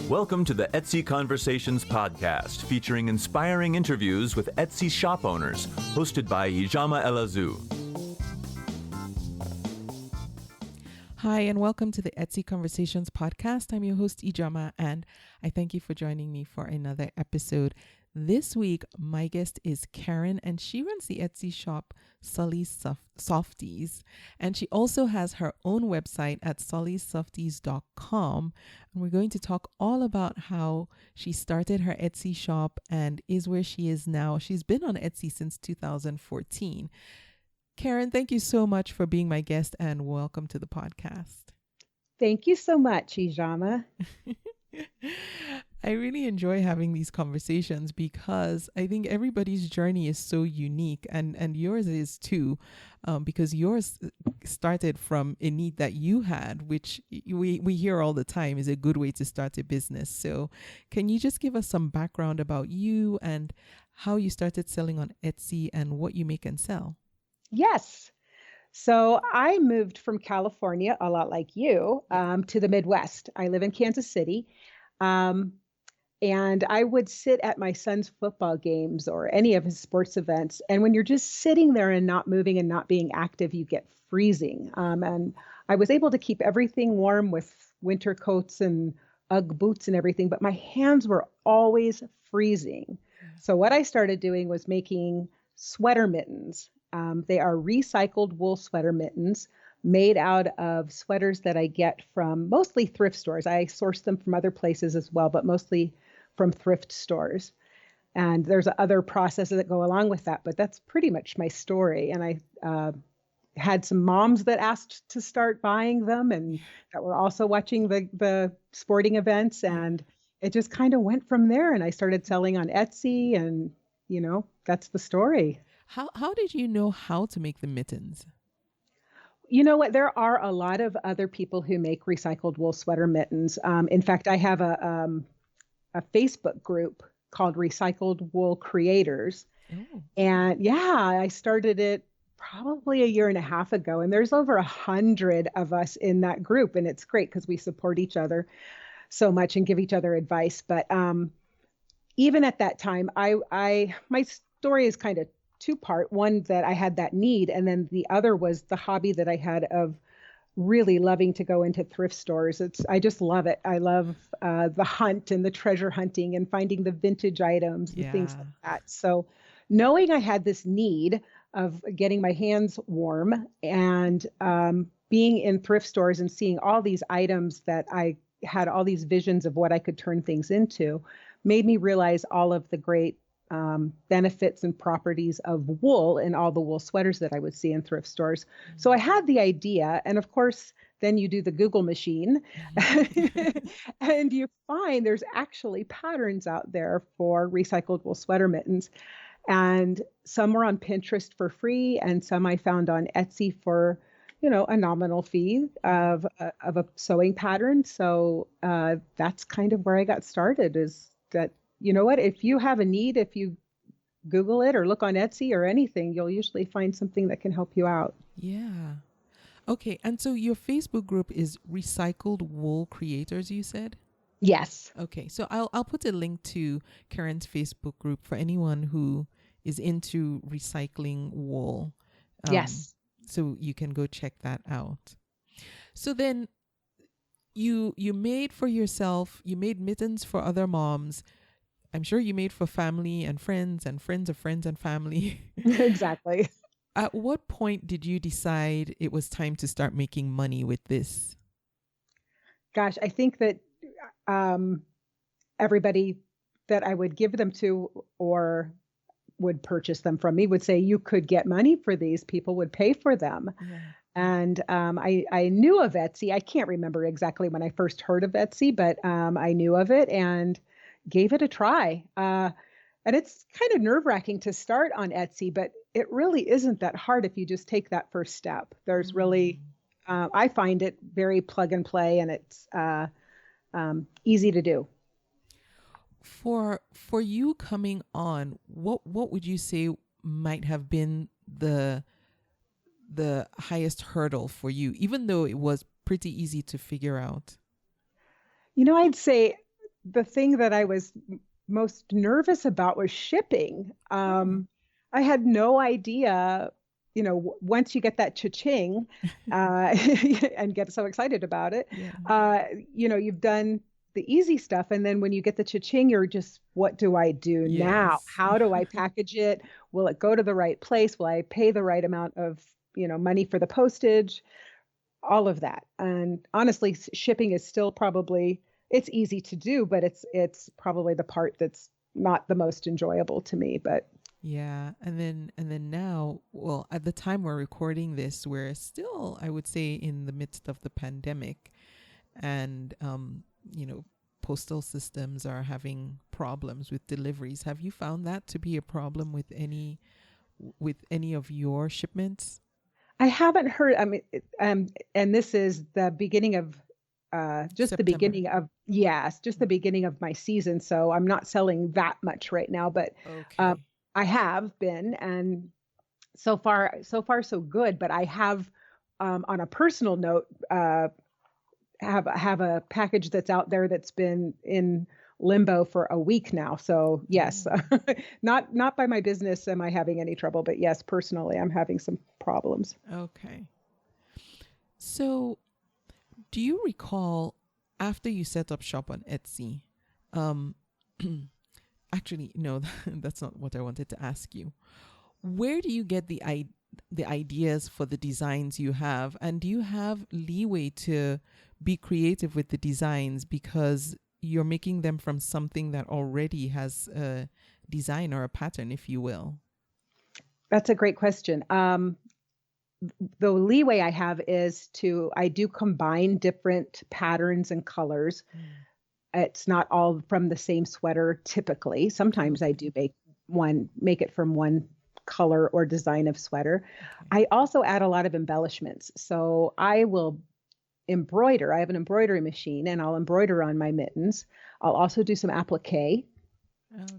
Welcome to the Etsy Conversations podcast, featuring inspiring interviews with Etsy shop owners, hosted by Ijama Elazu. Hi, and welcome to the Etsy Conversations podcast. I'm your host, Ijama, and I thank you for joining me for another episode. This week, my guest is Karen, and she runs the Etsy shop Sully Softies. And she also has her own website at sullysofties.com. And we're going to talk all about how she started her Etsy shop and is where she is now. She's been on Etsy since 2014. Karen, thank you so much for being my guest and welcome to the podcast. Thank you so much, Ijama. I really enjoy having these conversations because I think everybody's journey is so unique and yours is too, because yours started from a need that you had, which we hear all the time is a good way to start a business. So can you just give us some background about you and how you started selling on Etsy and what you make and sell? Yes. So I moved from California, a lot like you, to the Midwest. I live in Kansas City. And I would sit at my son's football games or any of his sports events. And when you're just sitting there and not moving and not being active, you get freezing. And I was able to keep everything warm with winter coats and Ugg boots and everything, but my hands were always freezing. So what I started doing was making sweater mittens. They are recycled wool sweater mittens made out of sweaters that I get from mostly thrift stores. I source them from other places as well, but mostly from thrift stores. And there's other processes that go along with that, but that's pretty much my story. And I had some moms that asked to start buying them and that were also watching the sporting events. And it just kind of went from there. And I started selling on Etsy and, that's the story. How did you know how to make the mittens? You know what? There are a lot of other people who make recycled wool sweater mittens. In fact, I have a Facebook group called Recycled Wool Creators. Oh. And I started it probably a year and a half ago. And there's over 100 of us in that group. And it's great because we support each other so much and give each other advice. But even at that time, my story is kind of two-part. One, that I had that need, and then the other was the hobby that I had of really loving to go into thrift stores. I just love it. I love the hunt and the treasure hunting and finding the vintage items and things like that. So knowing I had this need of getting my hands warm and being in thrift stores and seeing all these items that I had all these visions of what I could turn things into made me realize all of the great benefits and properties of wool and all the wool sweaters that I would see in thrift stores. So I had the idea. And of course, then you do the Google machine and you find there's actually patterns out there for recycled wool sweater mittens. And some were on Pinterest for free. And some I found on Etsy for, a nominal fee of a sewing pattern. So that's kind of where I got started, is that, you know what, if you have a need, if you Google it or look on Etsy or anything, you'll usually find something that can help you out. Yeah. Okay. And so your Facebook group is Recycled Wool Creators, you said? Yes. Okay. So I'll put a link to Karen's Facebook group for anyone who is into recycling wool. Yes. So you can go check that out. So then you made for yourself, you made mittens for other moms. I'm sure you made for family and friends of friends and family. Exactly. At what point did you decide it was time to start making money with this? Gosh, I think that everybody that I would give them to or would purchase them from me would say, you could get money for these. People would pay for them. Yeah. And I knew of Etsy. I can't remember exactly when I first heard of Etsy, but I knew of it and gave it a try. And it's kind of nerve-wracking to start on Etsy, but it really isn't that hard if you just take that first step. There's really, I find it very plug and play, and it's easy to do. For you coming on, what would you say might have been the highest hurdle for you, even though it was pretty easy to figure out? I'd say the thing that I was most nervous about was shipping. I had no idea, once you get that cha-ching and get so excited about it, you've done the easy stuff. And then when you get the cha-ching, you're just, what do I do now? How do I package it? Will it go to the right place? Will I pay the right amount of, money for the postage? All of that. And honestly, shipping is still probably, it's easy to do, but it's probably the part that's not the most enjoyable to me. But yeah. And then now, well, at the time we're recording this, we're still, I would say, in the midst of the pandemic, and postal systems are having problems with deliveries. Have you found that to be a problem with any of your shipments? I haven't heard. I mean, and this is the beginning of just September. the beginning of just the beginning of my season. So I'm not selling that much right now, but Okay. I have been, and so far so good. But I have, on a personal note, have a package that's out there that's been in limbo for a week now. So yes, not by my business am I having any trouble, but yes, personally, I'm having some problems. Okay. So do you recall, after you set up shop on Etsy, actually, no, that's not what I wanted to ask you. Where do you get the ideas for the designs you have? And do you have leeway to be creative with the designs because you're making them from something that already has a design or a pattern, if you will? That's a great question. The leeway I have is I do combine different patterns and colors. It's not all from the same sweater typically. Sometimes I do make it from one color or design of sweater. I also add a lot of embellishments. So I will embroider. I have an embroidery machine and I'll embroider on my mittens. I'll also do some applique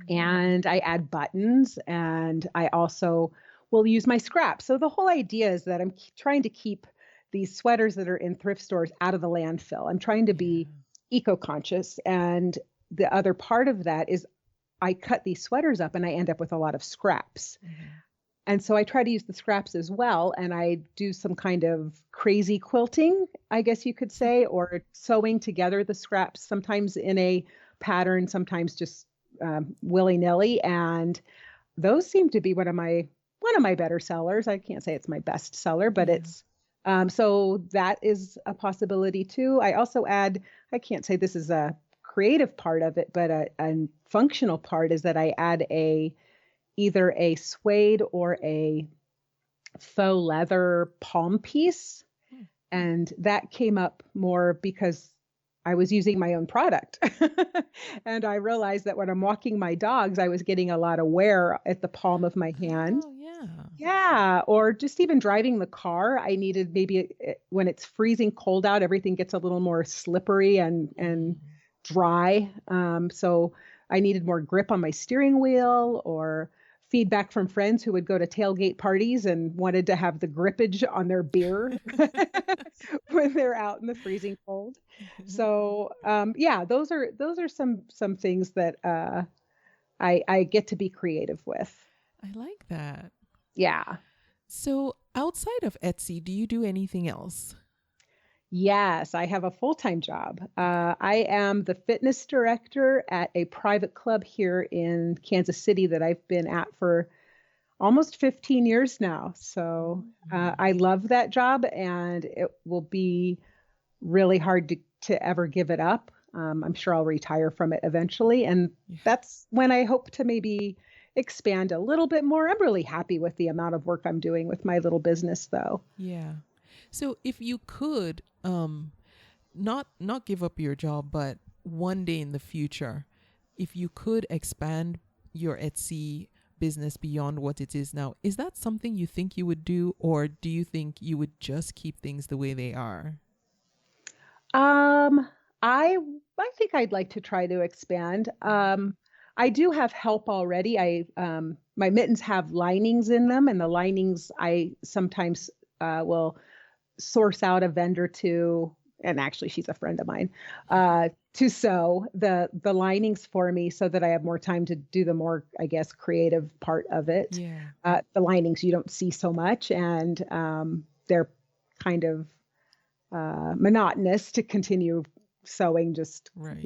and I add buttons, and I also will use my scraps. So the whole idea is that I'm trying to keep these sweaters that are in thrift stores out of the landfill. I'm trying to be eco-conscious. And the other part of that is I cut these sweaters up and I end up with a lot of scraps. And so I try to use the scraps as well. And I do some kind of crazy quilting, I guess you could say, or sewing together the scraps, sometimes in a pattern, sometimes just willy-nilly. And those seem to be one of my better sellers. I can't say it's my best seller, but it's so that is a possibility too. I also add, I can't say this is a creative part of it, but a functional part is that I add either a suede or a faux leather palm piece. And that came up more because I was using my own product. And I realized that when I'm walking my dogs, I was getting a lot of wear at the palm of my hand. Oh, yeah. Yeah. Or just even driving the car, I needed maybe when it's freezing cold out, everything gets a little more slippery and dry. So I needed more grip on my steering wheel, or feedback from friends who would go to tailgate parties and wanted to have the grippage on their beer when they're out in the freezing cold. So those are some things that I get to be creative with. I like that. Yeah. So outside of Etsy, do you do anything else? Yes, I have a full-time job. I am the fitness director at a private club here in Kansas City that I've been at for almost 15 years now. So I love that job, and it will be really hard to ever give it up. I'm sure I'll retire from it eventually. And that's when I hope to maybe expand a little bit more. I'm really happy with the amount of work I'm doing with my little business, though. Yeah. So if you could not give up your job, but one day in the future, if you could expand your Etsy business beyond what it is now, is that something you think you would do, or do you think you would just keep things the way they are? I think I'd like to try to expand. I do have help already. My mittens have linings in them, and the linings I sometimes will source out a vendor to and actually she's a friend of mine, to sew the linings for me so that I have more time to do the more, I guess, creative part of it. Yeah. The linings you don't see so much, and they're kind of monotonous to continue sewing, just, Right.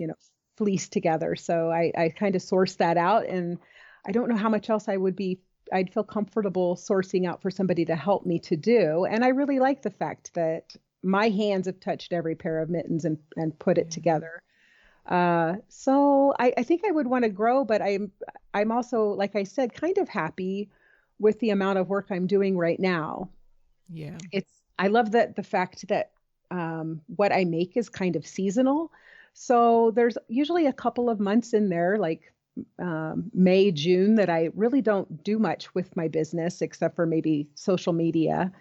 fleece together. So I kind of source that out, and I don't know how much else I'd feel comfortable sourcing out for somebody to help me to do. And I really like the fact that my hands have touched every pair of mittens and put it together. So I think I would want to grow, but I'm also, like I said, kind of happy with the amount of work I'm doing right now. Yeah. I love that the fact that what I make is kind of seasonal. So there's usually a couple of months in there, like May, June, that I really don't do much with my business except for maybe social media.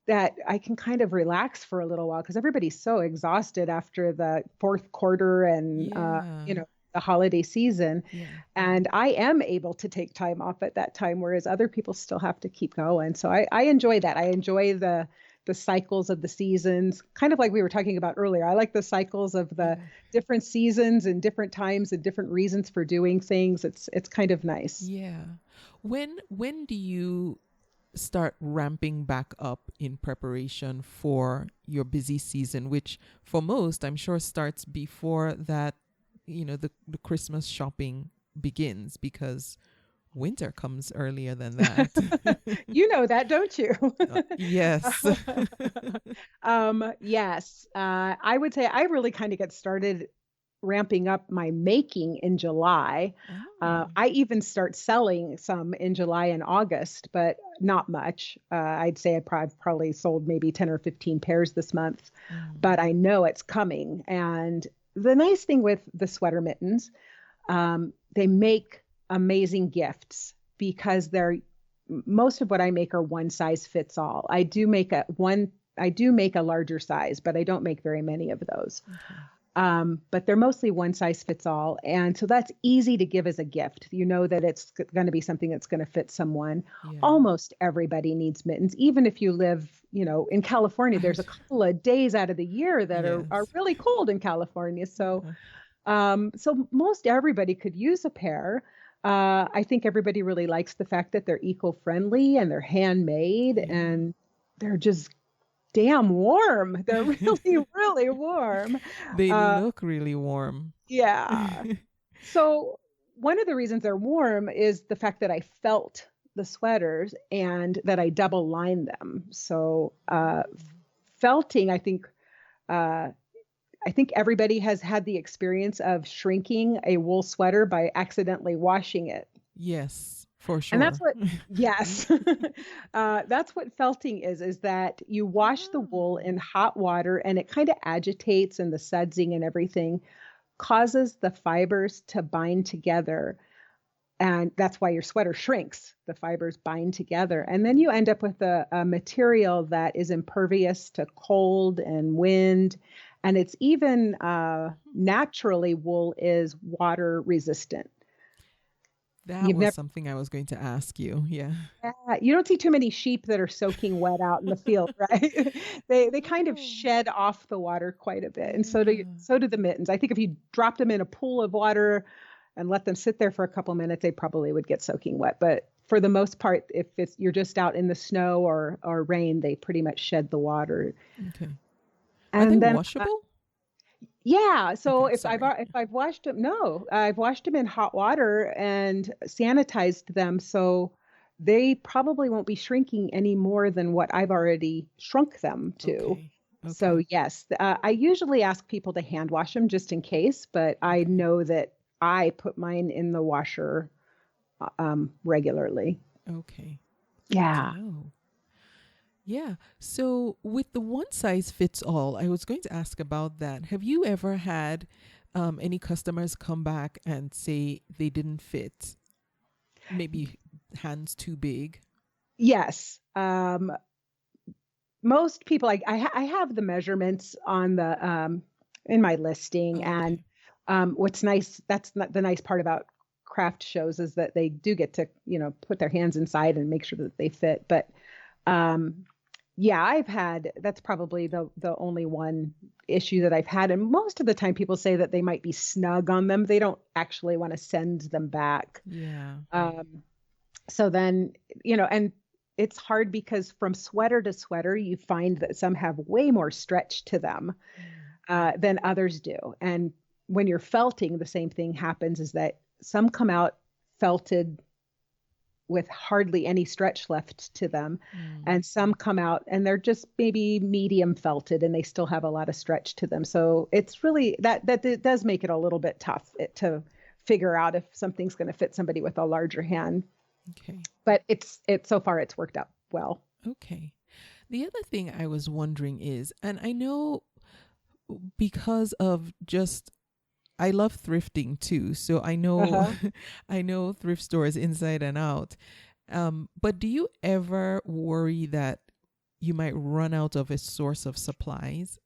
That I can kind of relax for a little while because everybody's so exhausted after the fourth quarter and Yeah. the holiday season. Yeah. And I am able to take time off at that time, whereas other people still have to keep going. So I enjoy that. I enjoy the cycles of the seasons, kind of like we were talking about earlier. I like the cycles of the different seasons and different times and different reasons for doing things. It's kind of nice. Yeah. When do you start ramping back up in preparation for your busy season, which for most, I'm sure, starts before that, the Christmas shopping begins, because winter comes earlier than that. You know that, don't you? Yes. Yes. I would say I really kind of get started ramping up my making in July. I even start selling some in July and August, but not much. I'd say I probably sold maybe 10 or 15 pairs this month, but I know it's coming. And the nice thing with the sweater mittens, they make amazing gifts because most of what I make are one size fits all. I do make a larger size, but I don't make very many of those. But they're mostly one size fits all. And so that's easy to give as a gift. You know that it's going to be something that's going to fit someone. Yeah. Almost everybody needs mittens. Even if you live, in California, there's a couple of days out of the year that are really cold in California. So, so most everybody could use a pair. I think everybody really likes the fact that they're eco-friendly and they're handmade and they're just damn warm. They're really, really warm. They look really warm. Yeah. So one of the reasons they're warm is the fact that I felt the sweaters and that I double lined them. So felting, I think everybody has had the experience of shrinking a wool sweater by accidentally washing it. Yes, for sure. And that's what, yes, that's what felting is that you wash the wool in hot water and it kind of agitates, and the sudsing and everything causes the fibers to bind together. And that's why your sweater shrinks. The fibers bind together. And then you end up with a material that is impervious to cold and wind. And it's even naturally, wool is water resistant. That was something I was going to ask you. Yeah. You don't see too many sheep that are soaking wet out in the field, right? They kind of shed off the water quite a bit. And so do the mittens. I think if you dropped them in a pool of water and let them sit there for a couple minutes, they probably would get soaking wet. But for the most part, if you're just out in the snow or rain, they pretty much shed the water. Okay. And Are they then, washable? Yeah. So Okay, if I've washed them, I've washed them in hot water and sanitized them. So they probably won't be shrinking any more than what I've already shrunk them to. Okay. So yes, I usually ask people to hand wash them just in case, but I know that I put mine in the washer regularly. Okay. Yeah. Yeah. So with the one size fits all, I was going to ask about that. Have you ever had any customers come back and say they didn't fit? Maybe hands too big? Yes. Most people, I have the measurements on the in my listing. Okay. And what's nice, that's not the nice part about craft shows, is that they do get to, put their hands inside and make sure that they fit. But Yeah, that's probably the only one issue that I've had. And most of the time people say that they might be snug on them. They don't actually want to send them back. Yeah. So then, and it's hard because from sweater to sweater, you find that some have way more stretch to them than others do. And when you're felting, the same thing happens, is that some come out felted with hardly any stretch left to them. And some come out and they're just maybe medium felted and they still have a lot of stretch to them. So it's really that it does make it a little bit tough to figure out if something's going to fit somebody with a larger hand. Okay. But it's so far it's worked out well. Okay. The other thing I was wondering is, and I know because of just, I love thrifting too, so I know I know thrift stores inside and out. But do you ever worry that you might run out of a source of supplies?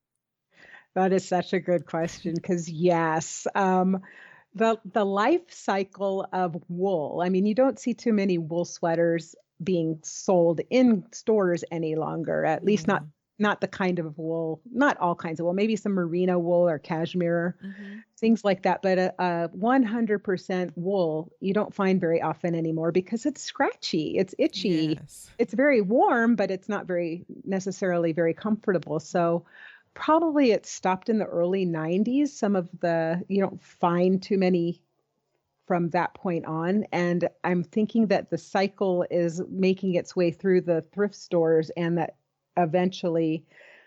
That is such a good question, because yes, the life cycle of wool. I mean, you don't see too many wool sweaters being sold in stores any longer, at least not the kind of wool, not all kinds of wool, maybe some merino wool or cashmere, things like that. But a 100% wool, you don't find very often anymore because it's scratchy, it's itchy, it's very warm, but it's not necessarily very comfortable. So probably it stopped in the early 90s. You don't find too many from that point on. And I'm thinking that the cycle is making its way through the thrift stores, and that eventually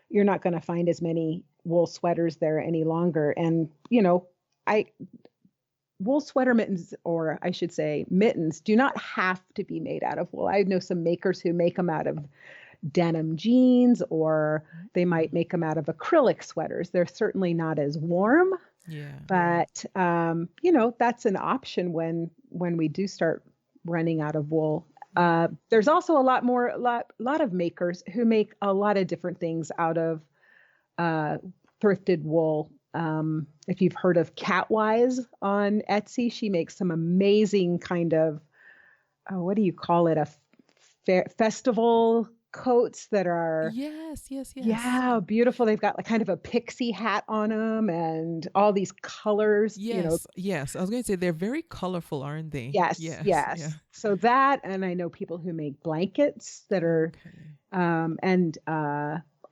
you're not going to find as many wool sweaters there any longer. And, wool sweater mittens, or I should say mittens, do not have to be made out of wool. I know some makers who make them out of denim jeans, or they might make them out of acrylic sweaters. They're certainly not as warm. Yeah. But, that's an option when we do start running out of wool. There's also a lot of makers who make a lot of different things out of thrifted wool. If you've heard of Catwise on Etsy, she makes some amazing kind of, what do you call it? Festival coats that are yes. Yeah, beautiful. They've got like kind of a pixie hat on them and all these colors. Yes. I was going to say they're very colorful, aren't they? Yes. Yeah. So that, and I know people who make blankets that are, and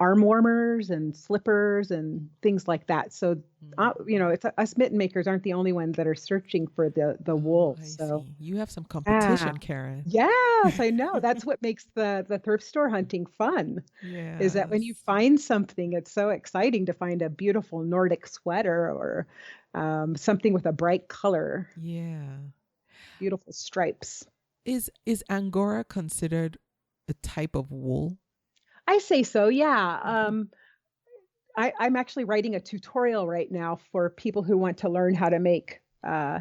arm warmers and slippers and things like that. So, it's us mitten makers aren't the only ones that are searching for the wool. I so see. You have some competition, Karen. Yes, I know. That's what makes the thrift store hunting fun. Is that when you find something, it's so exciting to find a beautiful Nordic sweater or something with a bright color. Yeah. Beautiful stripes. Is Angora considered a type of wool? I say so, yeah. I'm actually writing a tutorial right now for people who want to learn how to make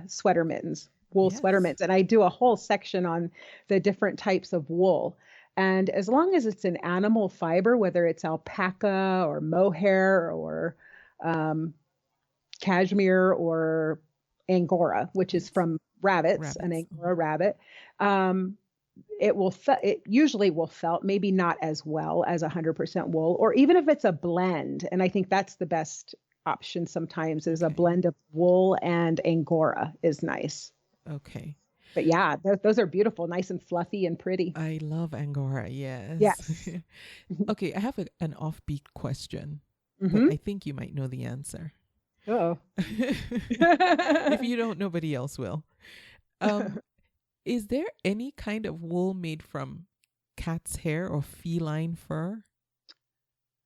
sweater mittens, wool sweater mittens. And I do a whole section on the different types of wool. And as long as it's an animal fiber, whether it's alpaca or mohair or cashmere or Angora, which is from rabbits, an Angora rabbit, it usually will felt, maybe not as well as 100% wool, or even if it's a blend. And I think that's the best option sometimes, is a blend of wool and Angora is nice. Okay. But yeah, those are beautiful, nice and fluffy and pretty. I love Angora. Yes. Yes. Okay. I have an offbeat question, but I think you might know the answer. Oh. If you don't, nobody else will. Is there any kind of wool made from cat's hair or feline fur?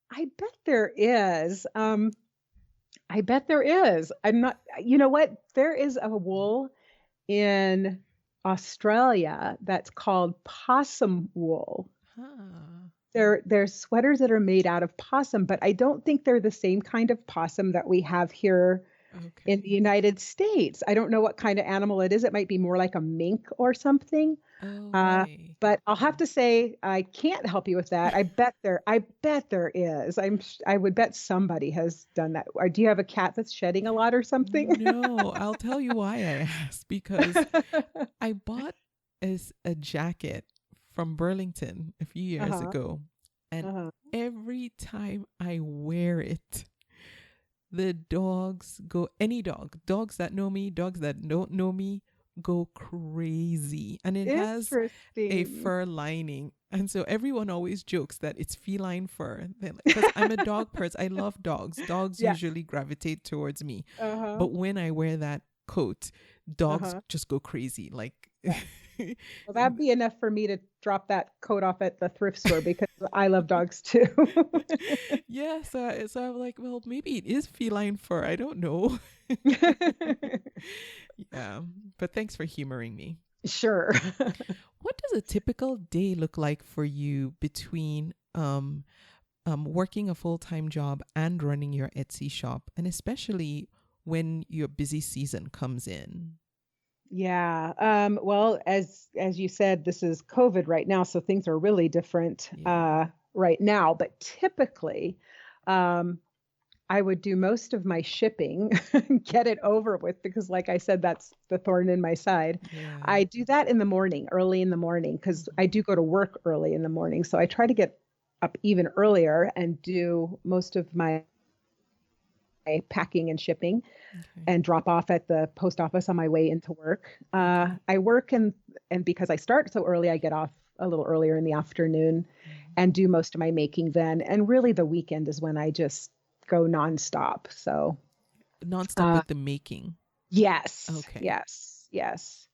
I bet there is. I bet there is. I'm not, you know what? There is a wool in Australia that's called possum wool. There's sweaters that are made out of possum, but I don't think they're the same kind of possum that we have here in the United States. I don't know what kind of animal it is. It might be more like a mink or something. But I'll have to say, I can't help you with that. I bet there is. I would bet somebody has done that. Or do you have a cat that's shedding a lot or something? No, I'll tell you why I asked, because I bought a jacket from Burlington a few years ago, And Uh-huh. every time I wear it, the dogs go, dogs that know me, dogs that don't know me, go crazy. And it has a Interesting. fur lining. And so everyone always jokes that it's feline fur. Because I'm a dog person. I love dogs. Dogs Yeah. usually gravitate towards me. Uh-huh. But when I wear that coat, dogs Uh-huh. just go crazy. Like, Yeah. Well, that'd be enough for me to drop that coat off at the thrift store because I love dogs too. yeah. So I'm like, well, maybe it is feline fur. I don't know. Yeah. But thanks for humoring me. Sure. What does a typical day look like for you between working a full-time job and running your Etsy shop, and especially when your busy season comes in? Yeah. Well, as you said, this is COVID right now, so things are really different Yeah. right now. But typically, um, I would do most of my shipping, get it over with, because, like I said, that's the thorn in my side. Yeah. I do that in the morning, early in the morning, because I do go to work early in the morning. So I try to get up even earlier and do most of my packing and shipping Okay. and drop off at the post office on my way into work. Okay. I work and because I start so early, I get off a little earlier in the afternoon and do most of my making then. And really the weekend is when I just go nonstop. So Nonstop uh, with the making. yes, Okay. yes, yes.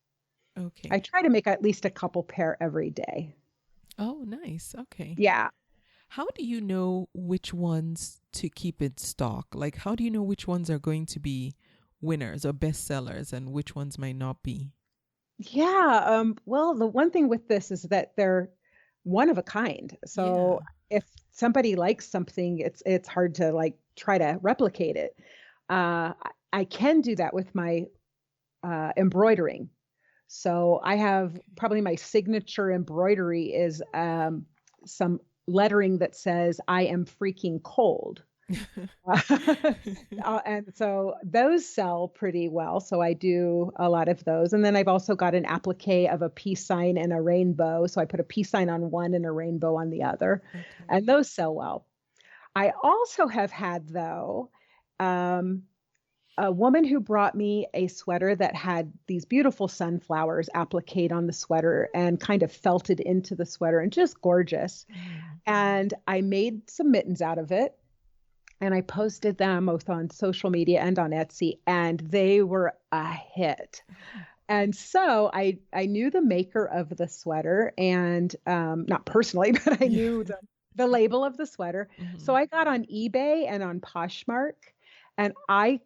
Okay. I try to make at least a couple pair every day. Oh, nice. Okay. Yeah. How do you know which ones to keep in stock? Like, how do you know which ones are going to be winners or bestsellers and which ones might not be? Yeah. Well, the one thing with this is that they're one of a kind. Yeah. So if somebody likes something, it's hard to like try to replicate it. I can do that with my embroidering. So I have probably my signature embroidery is some lettering that says "I am freaking cold." And so those sell pretty well. So I do a lot of those. And then I've also got an applique of a peace sign and a rainbow. So I put a peace sign on one and a rainbow on the other. Okay. And those sell well. I also have had, though, um, a woman who brought me a sweater that had these beautiful sunflowers appliqued on the sweater and kind of felted into the sweater and just gorgeous. Mm. And I made some mittens out of it and I posted them both on social media and on Etsy, and they were a hit. And so I knew the maker of the sweater, and not personally, but I Yeah. knew the label of the sweater. So Mhm. I got on eBay and on Poshmark, and I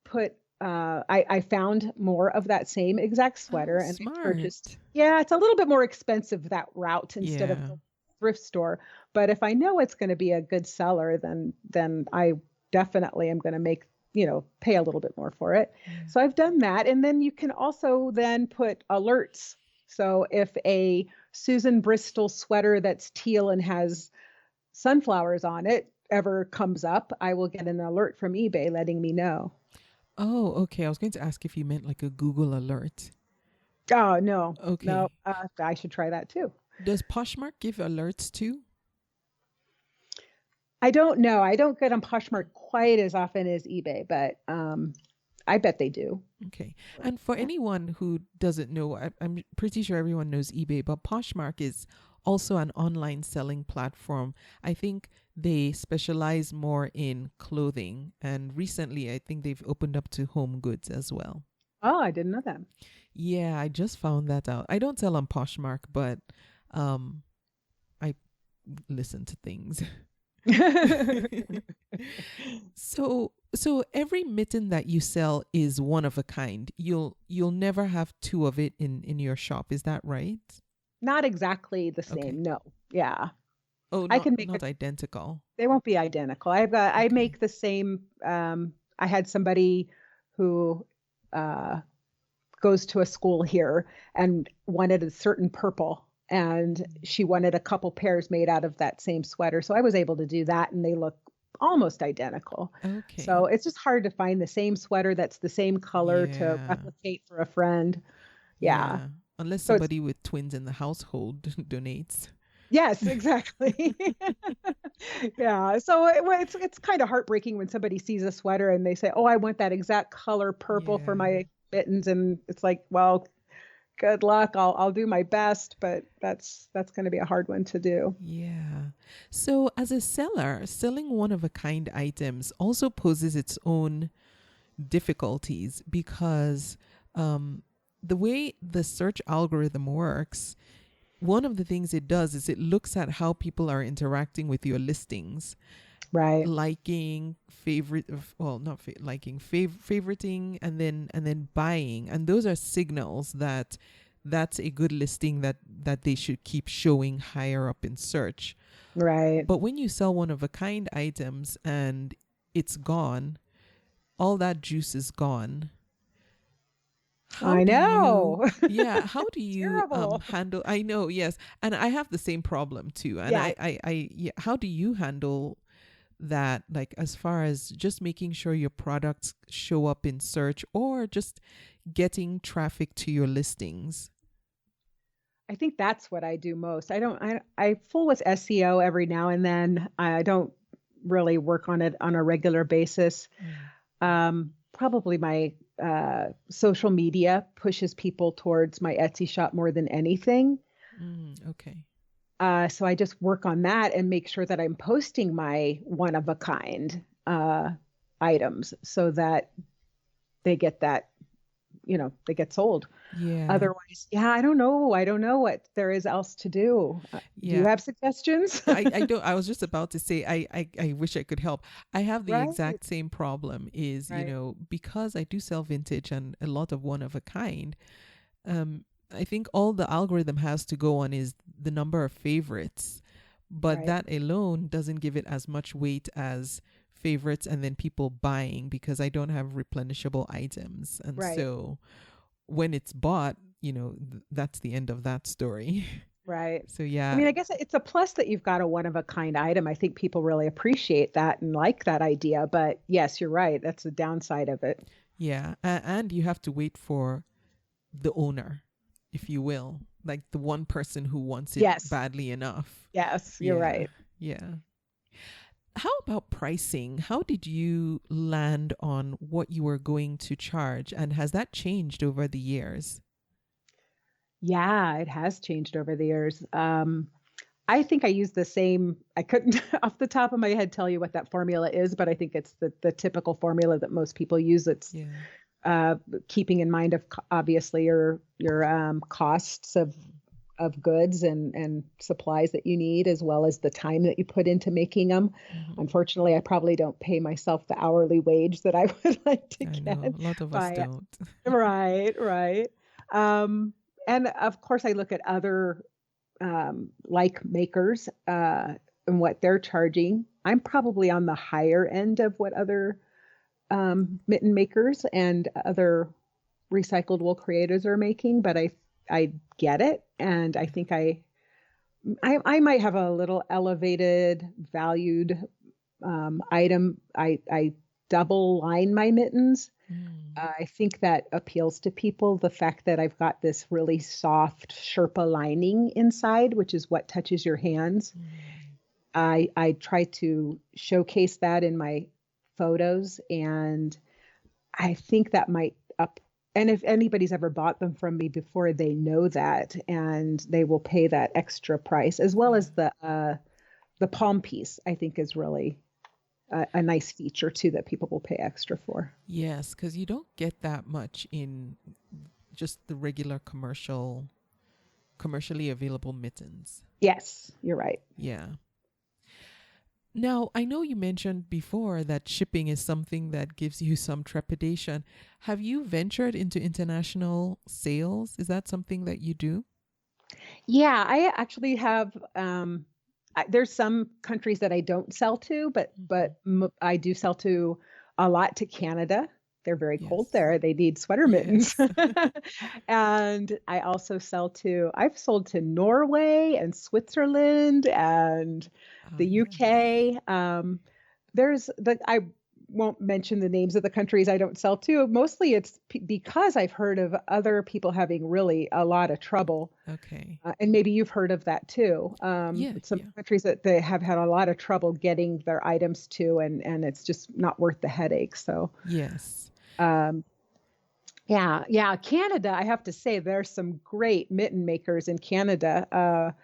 put I found more of that same exact Oh, sweater, and I purchased. smart. Yeah, it's a little bit more expensive that route instead of Yeah. the thrift store. But if I know it's going to be a good seller, then I definitely am going to make, pay a little bit more for it. Yeah. So I've done that. And then you can also then put alerts. So if a Susan Bristol sweater that's teal and has sunflowers on it ever comes up, I will get an alert from eBay letting me know. Oh, okay. I was going to ask if you meant like a Google alert. Oh, no, no, Okay. I should try that too. Does Poshmark give alerts too? I don't know. I don't get on Poshmark quite as often as eBay, but I bet they do. Okay. And for Yeah. anyone who doesn't know, I'm pretty sure everyone knows eBay, but Poshmark is also an online selling platform. I think they specialize more in clothing. And recently, I think they've opened up to home goods as well. Oh, I didn't know that. Yeah, I just found that out. I don't sell on Poshmark, but um, I listen to things. So every mitten that you sell is one of a kind. You'll never have two of it in your shop. Is that right? Not exactly the Okay. same. No. Yeah. Oh, I not can make not it. identical. They won't be identical. I Okay. make the same. I had somebody who goes to a school here and wanted a certain purple, and she wanted a couple pairs made out of that same sweater. So I was able to do that, and they look almost identical. Okay. So it's just hard to find the same sweater that's the same color to Yeah. replicate for a friend. Yeah. Yeah. Unless So it's somebody with twins in the household donates. Yes, exactly. Yeah. So it's kind of heartbreaking when somebody sees a sweater and they say, "Oh, I want that exact color purple for Yeah. my mittens," and it's like, well, good luck. I'll do my best, but that's going to be a hard one to do. Yeah. So, as a seller, selling one of a kind items also poses its own difficulties because the way the search algorithm works, one of the things it does is it looks at how people are interacting with your listings, Right. liking, well, not liking, favoriting, and then buying, and those are signals that that's a good listing that they should keep showing higher up in search. Right. But when you sell one of a kind items and it's gone, all that juice is gone. How I do you, know. yeah, how do you Terrible. handle, I know, yes. And I have the same problem too. And Yeah. yeah, how do you handle that, like as far as just making sure your products show up in search or just getting traffic to your listings? I think that's what I do most. I fool with SEO every now and then. I don't really work on it on a regular basis. Mm, Probably my social media pushes people towards my Etsy shop more than anything. okay. So I just work on that and make sure that I'm posting my one of a kind items so that they get that, they get sold. Yeah. Otherwise, yeah, I don't know. I don't know what there is else to do. Do you Yeah. have suggestions? I don't, I was just about to say, I wish I could help. I have the Right, exact same problem is, right, because I do sell vintage and a lot of one of a kind, I think all the algorithm has to go on is the number of favorites, but right, that alone doesn't give it as much weight as favorites and then people buying because I don't have replenishable items. And right, so when it's bought, that's the end of that story. right. So I yeah, mean, I guess it's a plus that you've got a one of a kind item. I think people really appreciate that and like that idea. But yes, you're right. That's the downside of it. yeah. And you have to wait for the owner, if you will, like the one person who wants it Yes, badly enough. yes, you're Yeah. right. Yeah. How about pricing? How did you land on what you were going to charge? And has that changed over the years? Yeah, it has changed over the years. I think I use the same. I couldn't off the top of my head tell you what that formula is, but I think it's the typical formula that most people use. It's Yeah. keeping in mind of obviously your costs of goods and supplies that you need, as well as the time that you put into making them. Hmm. Unfortunately, I probably don't pay myself the hourly wage that I would like to I get know a lot of us by don't. right, right. Um, and of course, I look at other like makers and what they're charging. I'm probably on the higher end of what other mitten makers and other recycled wool creators are making, but I get it, and I think I might have a little elevated valued item. I double line my mittens. Mm. I think that appeals to people. The fact that I've got this really soft Sherpa lining inside, which is what touches your hands. Mm. I try to showcase that in my photos, and I think that might up. And if anybody's ever bought them from me before, they know that, and they will pay that extra price, as well Yeah. as the palm piece. I think is really a nice feature too that people will pay extra for. Yes, because you don't get that much in just the regular commercially available mittens. Yes, you're right. Yeah. Now, I know you mentioned before that shipping is something that gives you some trepidation. Have you ventured into international sales? Is that something that you do? Yeah, I actually have. There's some countries that I don't sell to, but Hmm. I do sell to a lot to Canada. They're very cold Yes. there. They need sweater mittens. Yes. And I also I've sold to Norway and Switzerland and Ah, the yes. UK. There's the I won't mention the names of the countries I don't sell to. Mostly it's because I've heard of other people having really a lot of trouble. Okay. And maybe you've heard of that too. Yeah. Some Yeah. countries that they have had a lot of trouble getting their items to, and it's just not worth the headache. So, Yes. um, yeah. Canada, I have to say, there's some great mitten makers in Canada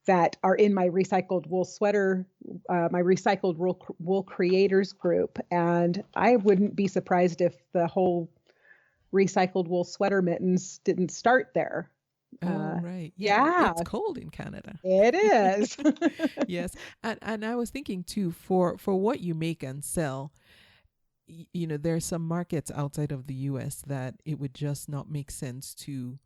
that are in my recycled wool sweater, my recycled wool creators group. And I wouldn't be surprised if the whole recycled wool sweater mittens didn't start there. Oh, right. Yeah, It's cold in Canada. it is. Yes. And I was thinking too, for what you make and sell, there's some markets outside of the US that it would just not make sense to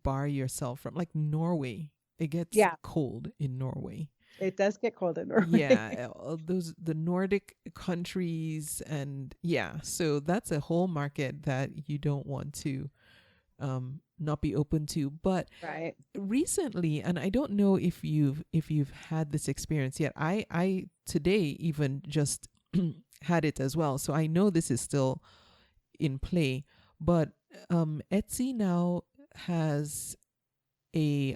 bar yourself from, like Norway. It gets Yeah, cold in Norway. it does get cold in Norway. Yeah, the Nordic countries, and so that's a whole market that you don't want to not be open to. But Right. recently, and I don't know if you've had this experience yet. I today even just had it as well, so I know this is still in play. But Etsy now has a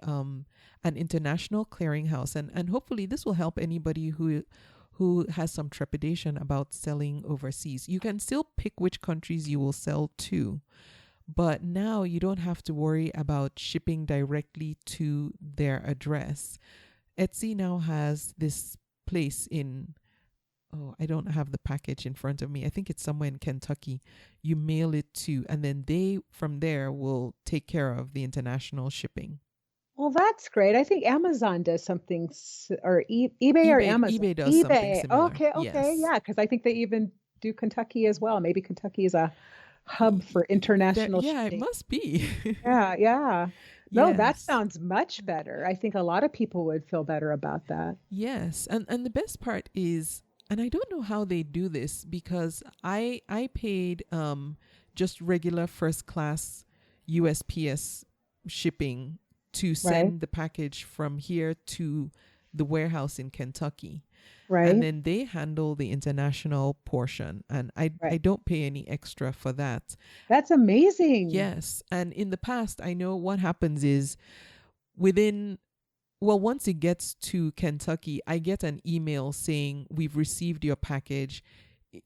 an international clearinghouse, and hopefully this will help anybody who has some trepidation about selling overseas. You can still pick which countries you will sell to, but now you don't have to worry about shipping directly to their address. Etsy now has this place in, I don't have the package in front of me. I think it's somewhere in Kentucky. You mail it to, and then they from there will take care of the international shipping. Well, that's great. I think Amazon does something, or eBay or Amazon. eBay does something eBay. similar. Okay. Yes. Yeah, because I think they even do Kentucky as well. Maybe Kentucky is a hub for international It shipping. must be. Yeah. No, that Yes. sounds much better. I think a lot of people would feel better about that. Yes. And the best part is, and I don't know how they do this, because I paid just regular first class USPS shipping to Right. send the package from here to the warehouse in Kentucky. And Right. then they handle the international portion, and I Right. don't pay any extra for that. That's amazing. Yes. And in the past, I know what happens is once it gets to Kentucky, I get an email saying, we've received your package.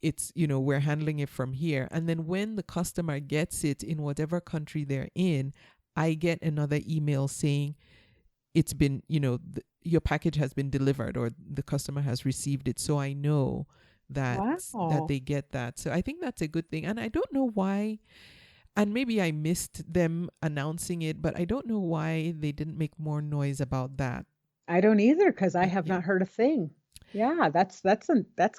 It's, we're handling it from here. And then when the customer gets it in whatever country they're in, I get another email saying it's been, your package has been delivered, or the customer has received it. So I know that Wow. they get that. So I think that's a good thing. And I don't know why, and maybe I missed them announcing it, but I don't know why they didn't make more noise about that. I don't either, because I have Yeah. not heard a thing. Yeah, that's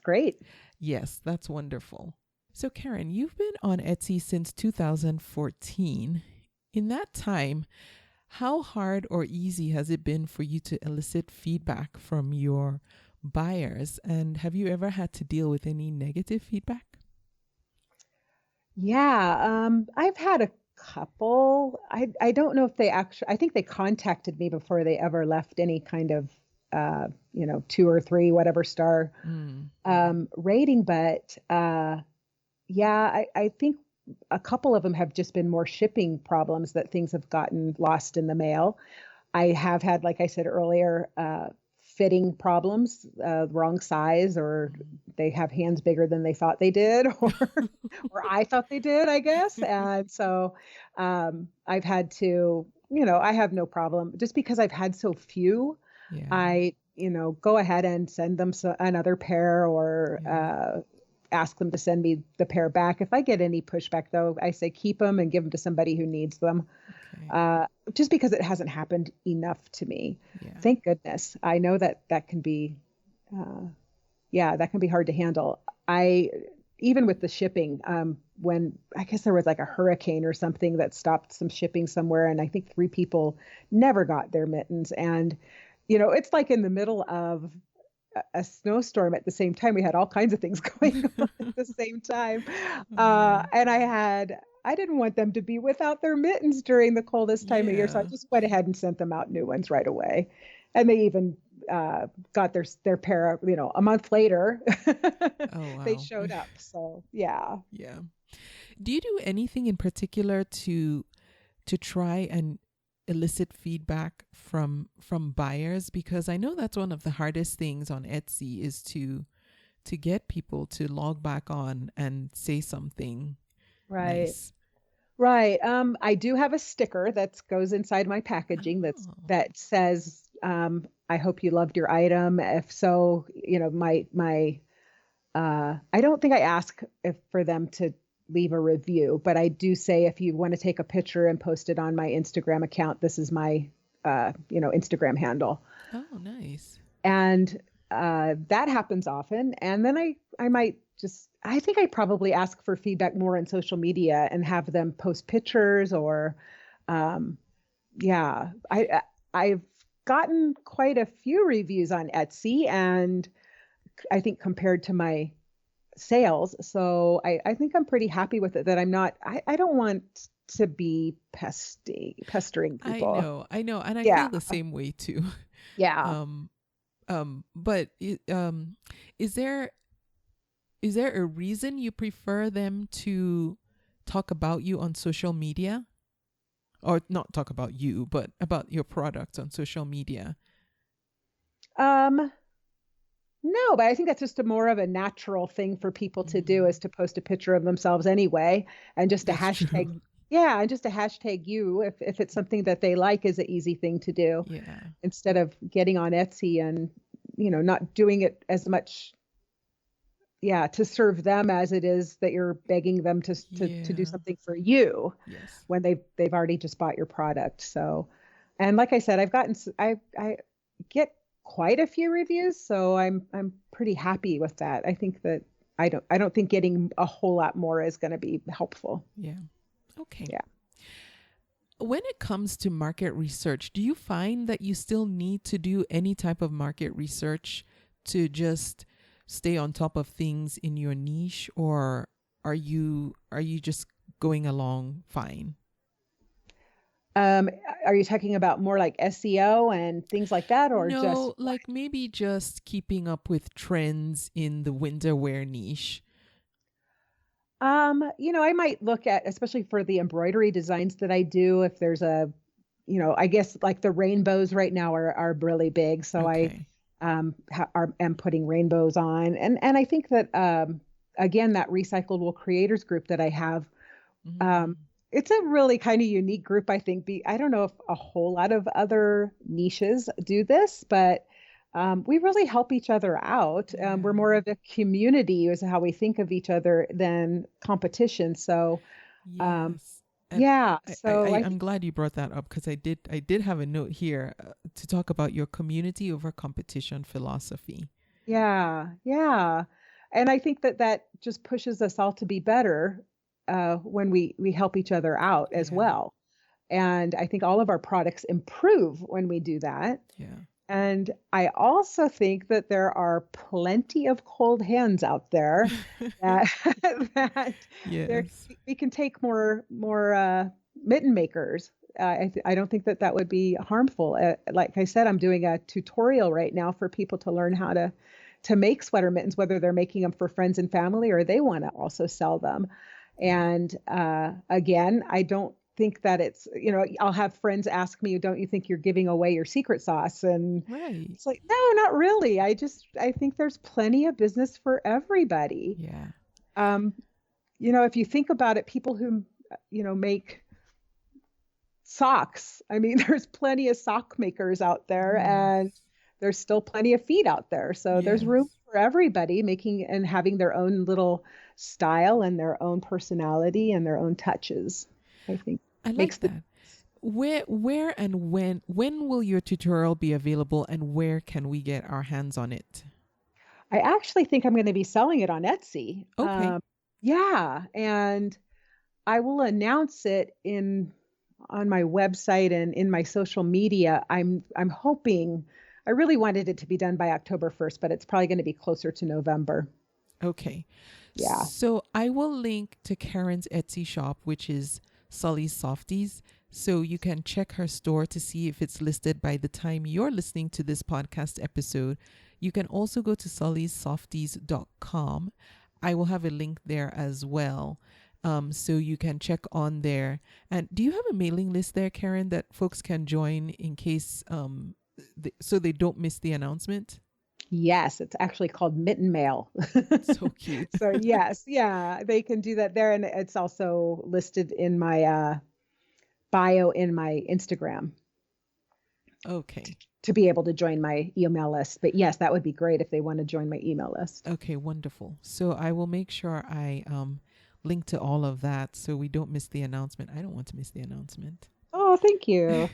great. Yes, that's wonderful. So Karen, you've been on Etsy since 2014. In that time, how hard or easy has it been for you to elicit feedback from your buyers? And have you ever had to deal with any negative feedback? Yeah, I've had a couple. I don't know if they actually, I think they contacted me before they ever left any kind of 2 or 3 whatever star rating, but yeah, I think a couple of them have just been more shipping problems, that things have gotten lost in the mail. I have had, like I said earlier, fitting problems, wrong size, or they have hands bigger than they thought they did, or I thought they did, I guess. And so I've had to, I have no problem, just because I've had so few. Yeah. I, go ahead and send them another pair, or ask them to send me the pair back. If I get any pushback, though, I say keep them and give them to somebody who needs them. Okay. Just because it hasn't happened enough to me. Yeah. Thank goodness. I know that can be, that can be hard to handle. Even with the shipping, when I guess there was like a hurricane or something that stopped some shipping somewhere, and I think 3 people never got their mittens. And, it's like in the middle of a snowstorm at the same time. We had all kinds of things going on at the same time. And I didn't want them to be without their mittens during the coldest time of year. So I Yeah. just went ahead and sent them out new ones right away. And they even got their pair, a month later, Oh, they wow. showed up. So yeah. Yeah. Do you do anything in particular to try and elicit feedback from buyers? Because I know that's one of the hardest things on Etsy is to get people to log back on and say something Right. nice. Right. I do have a sticker that goes inside my packaging Oh, that says, I hope you loved your item. If so, I don't think I ask for them to leave a review, but I do say if you want to take a picture and post it on my Instagram account, this is my, Instagram handle. oh, nice. And that happens often. And then I might I think I probably ask for feedback more on social media and have them post pictures or, yeah, I've gotten quite a few reviews on Etsy, and I think compared to my sales. So I think I'm pretty happy with it, that I'm not, I don't want to be pestering people. I know, and I Yeah. feel the same way too. Yeah. But is there a reason you prefer them to talk about you on social media? Or not talk about you, but about your products on social media? No, but I think that's just a more of a natural thing for people to do, is to post a picture of themselves anyway, and just a That's hashtag. true. Yeah, and just a hashtag you, if it's something that they like, is an easy thing to do, Yeah. instead of getting on Etsy and, not doing it as much, yeah, to serve them as it is that you're begging them to do Yeah. something for you Yes. when they've already just bought your product. So, and like I said, I get quite a few reviews, so I'm pretty happy with that. I think that I don't think getting a whole lot more is going to be helpful. Yeah. Okay. Yeah. When it comes to market research, do you find that you still need to do any type of market research to just stay on top of things in your niche, or are you just going along fine? Are you talking about more like SEO and things like that, or just? No, like maybe just keeping up with trends in the winter wear niche. I might look at, especially for the embroidery designs that I do, if there's I guess like the rainbows right now are really big. So Okay. am putting rainbows on. And I think that, again, that Recycled Wool Creators group that I have, Mm. it's a really kind of unique group, I think. I don't know if a whole lot of other niches do this, but we really help each other out. We're more of a community, is how we think of each other, than competition. So, Yes. And yeah. So I I'm glad you brought that up, because I did have a note here to talk about your community over competition philosophy. yeah, yeah. And I think that just pushes us all to be better when we help each other out as Yeah. well. And I think all of our products improve when we do that. Yeah. And I also think that there are plenty of cold hands out there that that there Yes. we can take more mitten makers. I don't think that would be harmful. Like I said, I'm doing a tutorial right now for people to learn how to make sweater mittens, whether they're making them for friends and family or they want to also sell them. And again, I don't think that it's, I'll have friends ask me, don't you think you're giving away your secret sauce? And Right. it's like, no, not really. I think there's plenty of business for everybody. Yeah. If you think about it, people who, make socks, I mean, there's plenty of sock makers out there, and there's still plenty of feet out there. So there's room Yes. for everybody making and having their own little style and their own personality and their own touches, I think. I like that. Where and when will your tutorial be available, and where can we get our hands on it? I actually think I'm going to be selling it on Etsy. Okay. Yeah, and I will announce it on my website and in my social media. I'm hoping, I really wanted it to be done by October 1st, but it's probably going to be closer to November. Okay. Yeah. So I will link to Karen's Etsy shop, which is Sully's Softies. So you can check her store to see if it's listed by the time you're listening to this podcast episode. You can also go to sullysofties.com. I will have a link there as well. So you can check on there. And do you have a mailing list there, Karen, that folks can join in case so they don't miss the announcement? Yes, it's actually called Mitten Mail. So cute. So yes, yeah, they can do that there. And it's also listed in my bio in my Instagram. Okay. To be able to join my email list. But yes, that would be great if they want to join my email list. Okay, wonderful. So I will make sure I link to all of that so we don't miss the announcement. I don't want to miss the announcement. Oh, thank you.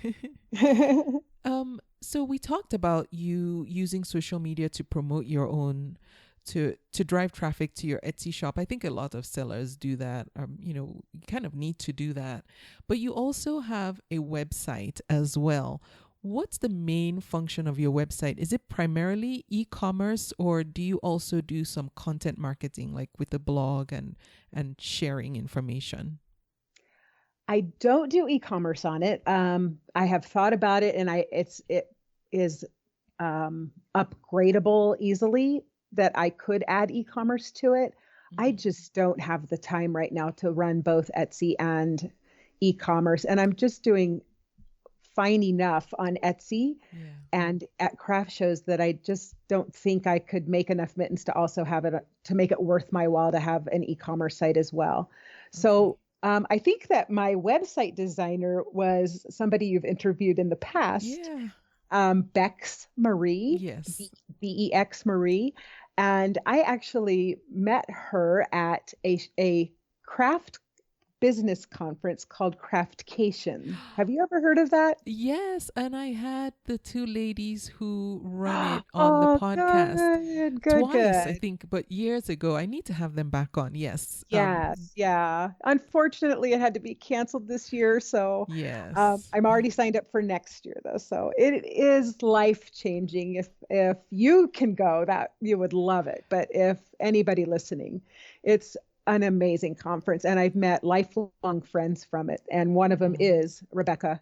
So we talked about you using social media to promote your own, to drive traffic to your Etsy shop. I think a lot of sellers do that. You kind of need to do that. But you also have a website as well. What's the main function of your website? Is it primarily e-commerce, or do you also do some content marketing, like with the blog and sharing information? I don't do e-commerce on it. I have thought about it, and it is upgradable easily that I could add e-commerce to it. Mm-hmm. I just don't have the time right now to run both Etsy and e-commerce, and I'm just doing fine enough on Etsy and at craft shows that I just don't think I could make enough mittens to also have it to make it worth my while to have an e-commerce site as well. Okay. So I think that my website designer was somebody you've interviewed in the past, Bex Marie, yes, Bex Marie, and I actually met her at a craft business conference called Craftcation. Have you ever heard of that? Yes, and I had the two ladies who run it on the podcast twice, I think, but years ago. I need to have them back on. Yes. Yes. Yeah. Unfortunately, it had to be canceled this year, so yes, I'm already signed up for next year, though. So it is life-changing. If you can go, that you would love it. But if anybody listening, it's an amazing conference, and I've met lifelong friends from it, and one of them is Rebecca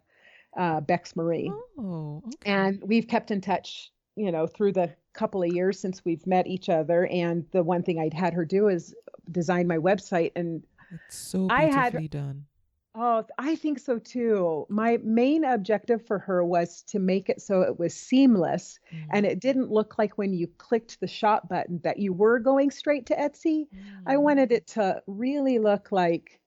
Bex Marie. Oh, okay. And we've kept in touch, through the couple of years since we've met each other. And the one thing I'd had her do is design my website, and it's so beautifully done. Oh, I think so too. My main objective for her was to make it so it was seamless and it didn't look like when you clicked the shop button that you were going straight to Etsy. I wanted it to really look like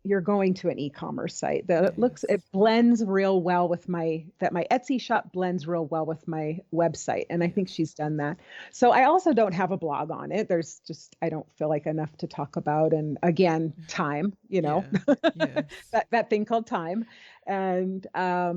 you're going to an e-commerce site. That it blends real well with my Etsy shop blends real well with my website. And I think she's done that. So I also don't have a blog on it. There's just, I don't feel like enough to talk about. And again, time, that thing called time. And I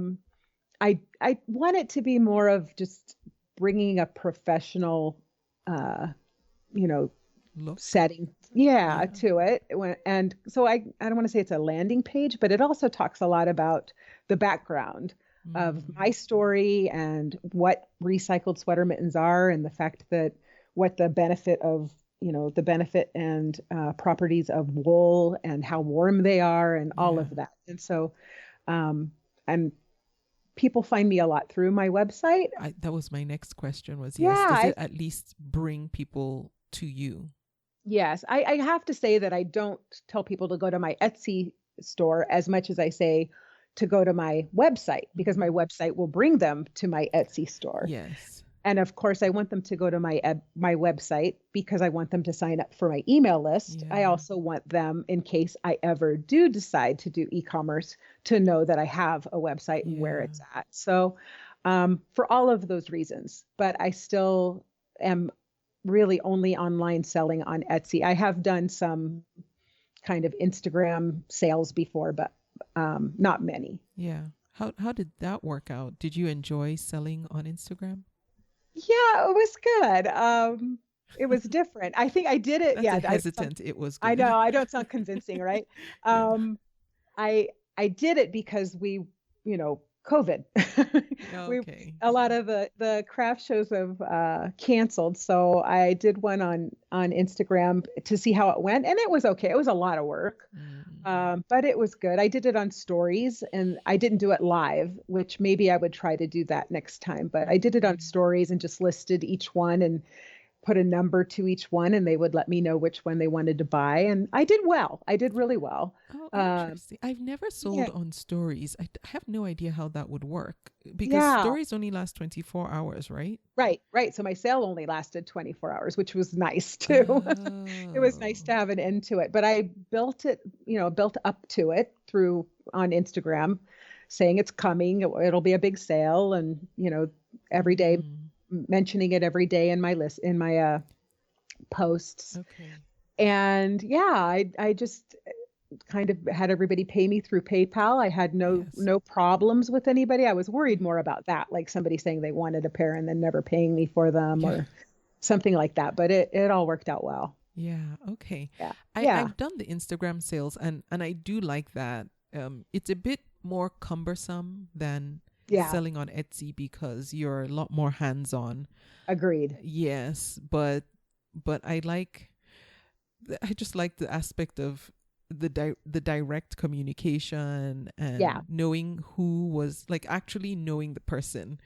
want it to be more of just bringing a professional, look, setting to it. And so I don't want to say it's a landing page, but it also talks a lot about the background of my story and what recycled sweater mittens are, and the fact that what the benefit of the benefit and properties of wool and how warm they are and all of that. And so and people find me a lot through my website. That was my next question was, does it at least bring people to you? Yes, I have to say that I don't tell people to go to my Etsy store as much as I say to go to my website, because my website will bring them to my Etsy store. Yes. And of course, I want them to go to my website because I want them to sign up for my email list. Yeah. I also want them, in case I ever do decide to do e-commerce, to know that I have a website and where it's at. So for all of those reasons, but I still am really only online selling on Etsy. I have done some kind of Instagram sales before, but not many. Yeah. How did that work out? Did you enjoy selling on Instagram? Yeah, it was good. It was different. I think I did it. That's hesitant. It was good. I know. I don't sound convincing, right? I did it because we, COVID. Okay. A lot of the craft shows have canceled. So I did one on Instagram to see how it went. And it was okay. It was a lot of work. But it was good. I did it on stories and I didn't do it live, which maybe I would try to do that next time. But I did it on stories and just listed each one and put a number to each one, and they would let me know which one they wanted to buy. And I did well. I did really well. Oh, interesting. I've never sold Yeah. on stories. I have no idea how that would work because Yeah. stories only last 24 hours, right? Right. So my sale only lasted 24 hours, which was nice too. It was nice to Oh, have an end to it. But I built it, built up to it through on Instagram, saying it's coming. It'll be a big sale, and every day mm, mentioning it every day in my posts. okay. And yeah, I just kind of had everybody pay me through PayPal. I had Yes. no problems with anybody. I was worried more about that, like somebody saying they wanted a pair and then never paying me for them Yeah. or something like that. But it all worked out well. Yeah. Okay. Yeah. I, Yeah. I've done the Instagram sales and I do like that. It's a bit more cumbersome than Yeah. selling on Etsy because you're a lot more hands-on. Agreed. Yes, but I just like the aspect of the direct communication Yeah. and knowing who was like actually knowing the person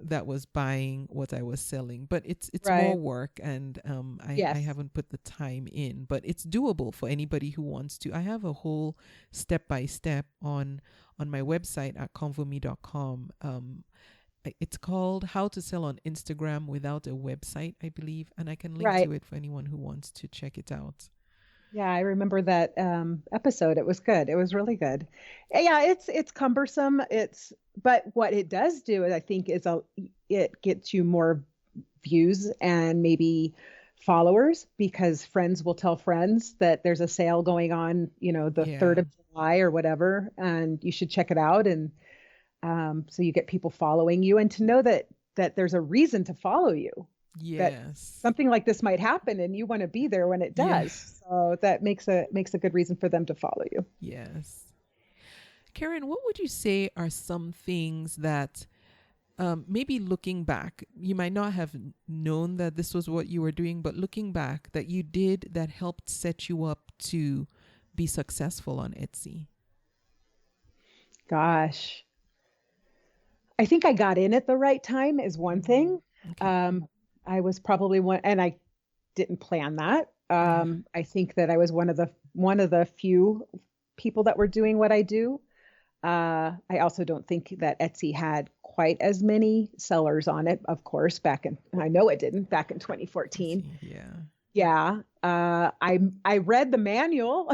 that was buying what I was selling. But it's more Right. work and I Yes. haven't put the time in, but it's doable for anybody who wants to. I have a whole step by step on my website at convome.com. It's called How to Sell on Instagram Without a Website, I believe, and I can link Right. to it for anyone who wants to check it out. Yeah, I remember that episode. It was good. It was really good. Yeah, it's cumbersome. But what it does do, I think, is it gets you more views and maybe followers because friends will tell friends that there's a sale going on, the 3rd Yeah. of July or whatever, and you should check it out. And so you get people following you, and to know that there's a reason to follow you, that Yes. something like this might happen and you want to be there when it Yeah. does. So that makes a good reason for them to follow you. Yes. Karen, what would you say are some things that maybe looking back, you might not have known that this was what you were doing, but looking back that you did that helped set you up to be successful on Etsy? Gosh, I think I got in at the right time is one Mm, thing. okay. Um, I was probably one, and I didn't plan that. Yeah. I think that I was one of the few people that were doing what I do. I also don't think that Etsy had quite as many sellers on it, of course, I know it didn't back in 2014. Etsy. Yeah. Yeah. I read the manual.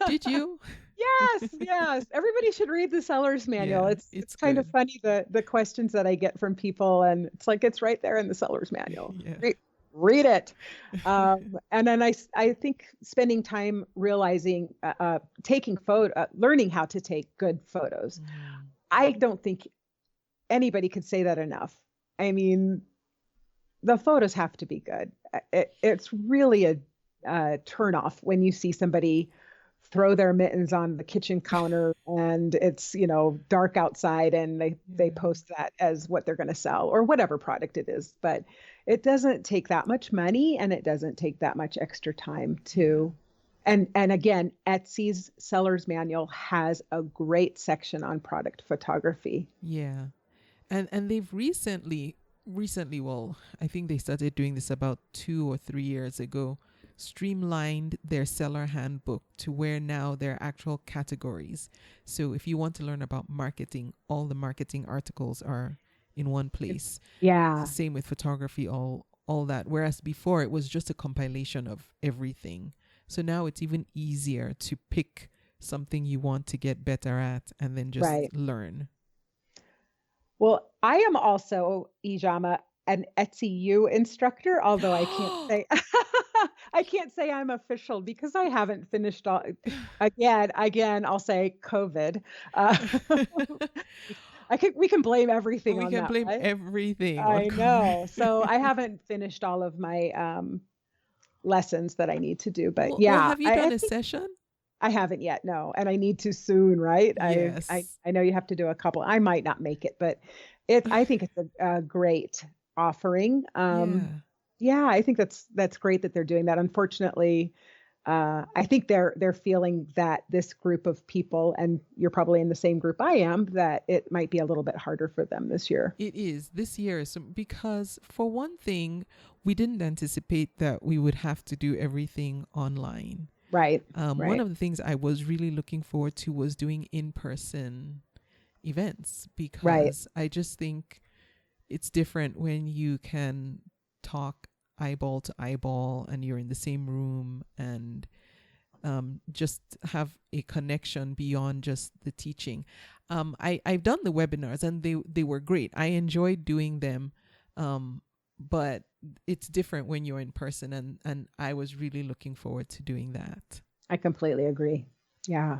Did you? Yes. Everybody should read the seller's manual. Yeah, It's it's kind of good. funny the questions that I get from people, and it's like it's right there in the seller's manual. Yeah. Read it. And then I think spending time realizing, taking learning how to take good photos. Mm, I don't think anybody could say that enough. I mean, the photos have to be good. It's really a turn off when you see somebody throw their mittens on the kitchen counter and it's dark outside and they yeah. post that as what they're going to sell or whatever product it is. But it doesn't take that much money and it doesn't take that much extra time to. And again, Etsy's seller's manual has a great section on product photography. Yeah. And they've recently, well, I think they started doing this about 2 or 3 years ago, streamlined their seller handbook to where now there are actual categories. So if you want to learn about marketing, all the marketing articles are in one place. Yeah. Same with photography, all that. Whereas before it was just a compilation of everything. So now it's even easier to pick something you want to get better at and then just Right. learn. Well, I am also, Ijama, an Etsy U instructor, although I can't say I can't say I'm official because I haven't finished all again, I'll say COVID. Uh, we can blame everything We on can that, blame right? everything on I know. So COVID. I haven't finished all of my lessons that I need to do, but Well, yeah, have you I done a think session? I haven't yet, no, and I need to soon, right? Yes. I know you have to do a couple. I might not make it, but I think it's a great offering. Yeah. Yeah, I think that's great that they're doing that. Unfortunately, I think they're feeling that this group of people, and you're probably in the same group I am, that it might be a little bit harder for them this year. It is this year, so because for one thing, we didn't anticipate that we would have to do everything online. Right. One of the things I was really looking forward to was doing in-person events, because I just think it's different when you can talk eyeball to eyeball and you're in the same room and just have a connection beyond just the teaching. I've done the webinars and they were great. I enjoyed doing them, but it's different when you're in person, and I was really looking forward to doing that. I completely agree. Yeah.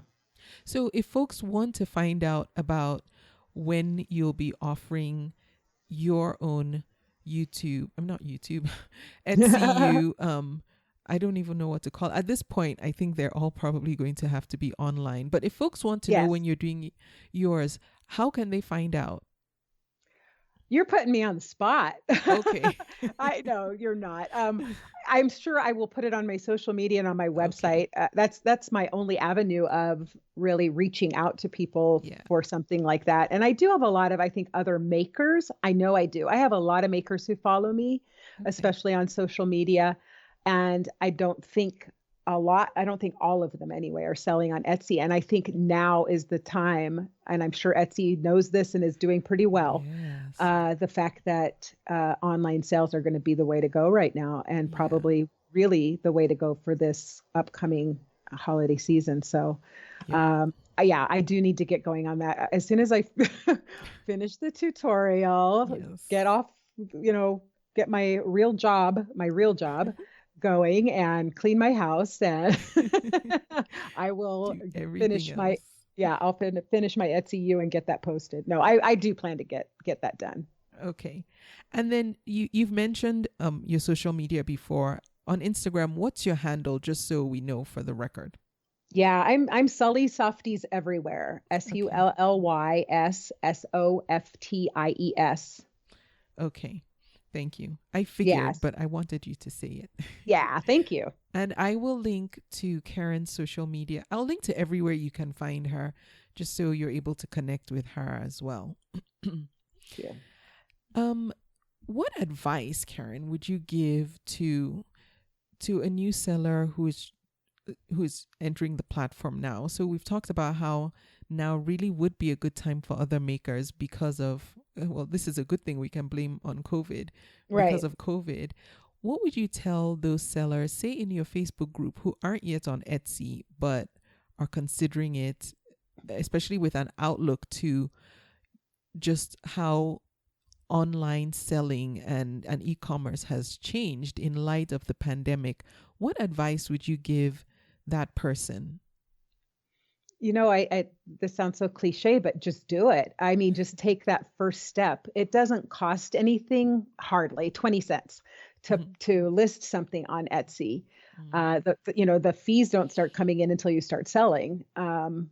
So if folks want to find out about when you'll be offering your own Etsy, I don't even know what to call it. At this point, I think they're all probably going to have to be online. But if folks want to know when you're doing yours, how can they find out? You're putting me on the spot. Okay. I know you're not. I'm sure I will put it on my social media and on my website. Okay. That's my only avenue of really reaching out to people for something like that. And I do have a lot of, I think, other makers. I know I do. I have a lot of makers who follow me, especially on social media. And I don't think all of them anyway are selling on Etsy. And I think now is the time, and I'm sure Etsy knows this and is doing pretty well. Yes. The fact that online sales are going to be the way to go right now, and probably really the way to go for this upcoming holiday season. So, I do need to get going on that. As soon as I finish the tutorial, get off, get my real job going and clean my house, and I will finish I'll finish my Etsy U and get that posted. No, I do plan to get that done. Okay. And then you've mentioned your social media before. On Instagram, what's your handle, just so we know for the record? Yeah, I'm Sully Softies everywhere. SULLYSSOFTIES. Okay. Thank you. I figured, but I wanted you to say it. Yeah, thank you. And I will link to Karen's social media. I'll link to everywhere you can find her, just so you're able to connect with her as well. Yeah. What advice, Karen, would you give to a new seller who's entering the platform now? So we've talked about how now really would be a good time for other makers because of, this is a good thing we can blame on COVID. Because of COVID. What would you tell those sellers, say in your Facebook group, who aren't yet on Etsy, but are considering it, especially with an outlook to just how online selling and e-commerce has changed in light of the pandemic? What advice would you give that person? This sounds so cliche, but just do it. I mean, just take that first step. It doesn't cost anything, hardly 20 cents to list something on Etsy. The fees don't start coming in until you start selling. And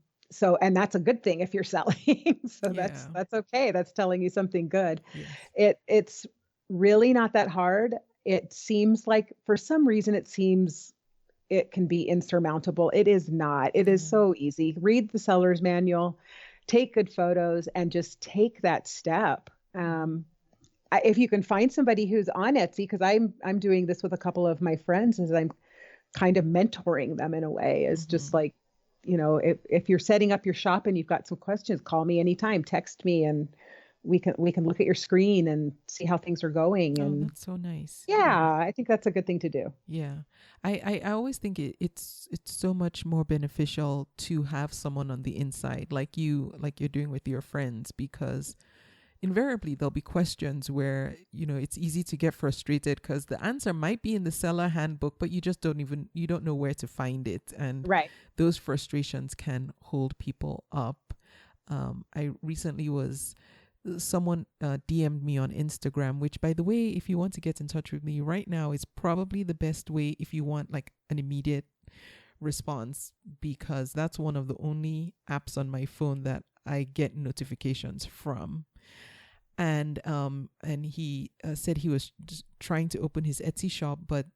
that's a good thing if you're selling. So that's okay. That's telling you something good. Yes. It's really not that hard. It seems like, for some reason, it can be insurmountable. It is not. It is so easy. Read the seller's manual, take good photos, and just take that step. If you can find somebody who's on Etsy, because I'm doing this with a couple of my friends, as I'm kind of mentoring them in a way, is just like, if you're setting up your shop and you've got some questions, call me anytime, text me, and we can look at your screen and see how things are going. And that's so nice. Yeah, I think that's a good thing to do. Yeah. I always think it's so much more beneficial to have someone on the inside like you're doing with your friends, because invariably there'll be questions where, it's easy to get frustrated because the answer might be in the seller handbook, but you just you don't know where to find it. And those frustrations can hold people up. I recently someone DM'd me on Instagram, which, by the way, if you want to get in touch with me right now, is probably the best way if you want like an immediate response, because that's one of the only apps on my phone that I get notifications from. And he said he was just trying to open his Etsy shop, but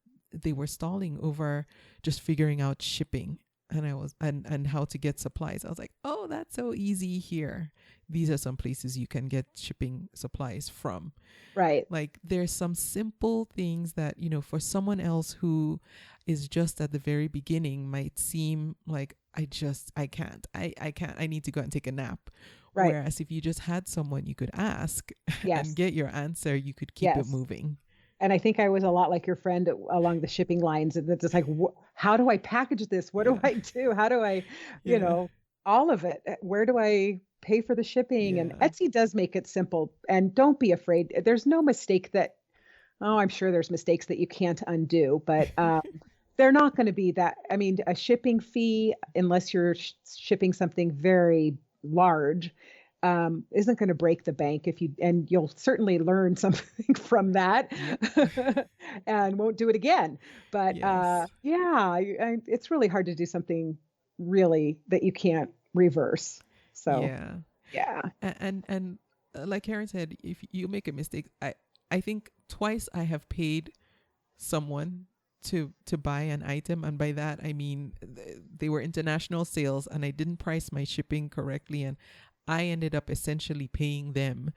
they were stalling over just figuring out shipping. And I was and how to get supplies. I was like, oh, that's so easy here. These are some places you can get shipping supplies from. Right. Like there's some simple things that, for someone else who is just at the very beginning might seem like I can't. I can't. I need to go and take a nap. Right. Whereas if you just had someone you could ask Yes. and get your answer, you could keep it moving. And I think I was a lot like your friend along the shipping lines. And it's just like, how do I package this? What do I do? How do I, all of it? Where do I pay for the shipping? And Etsy does make it simple. And don't be afraid. There's no mistake that, I'm sure there's mistakes that you can't undo, but they're not going to be that. I mean, a shipping fee, unless you're shipping something very large, isn't going to break the bank and you'll certainly learn something from that and won't do it again. But it's really hard to do something really that you can't reverse. So and like Karen said, if you make a mistake, I think twice I have paid someone to buy an item, and by that I mean they were international sales and I didn't price my shipping correctly, and I ended up essentially paying them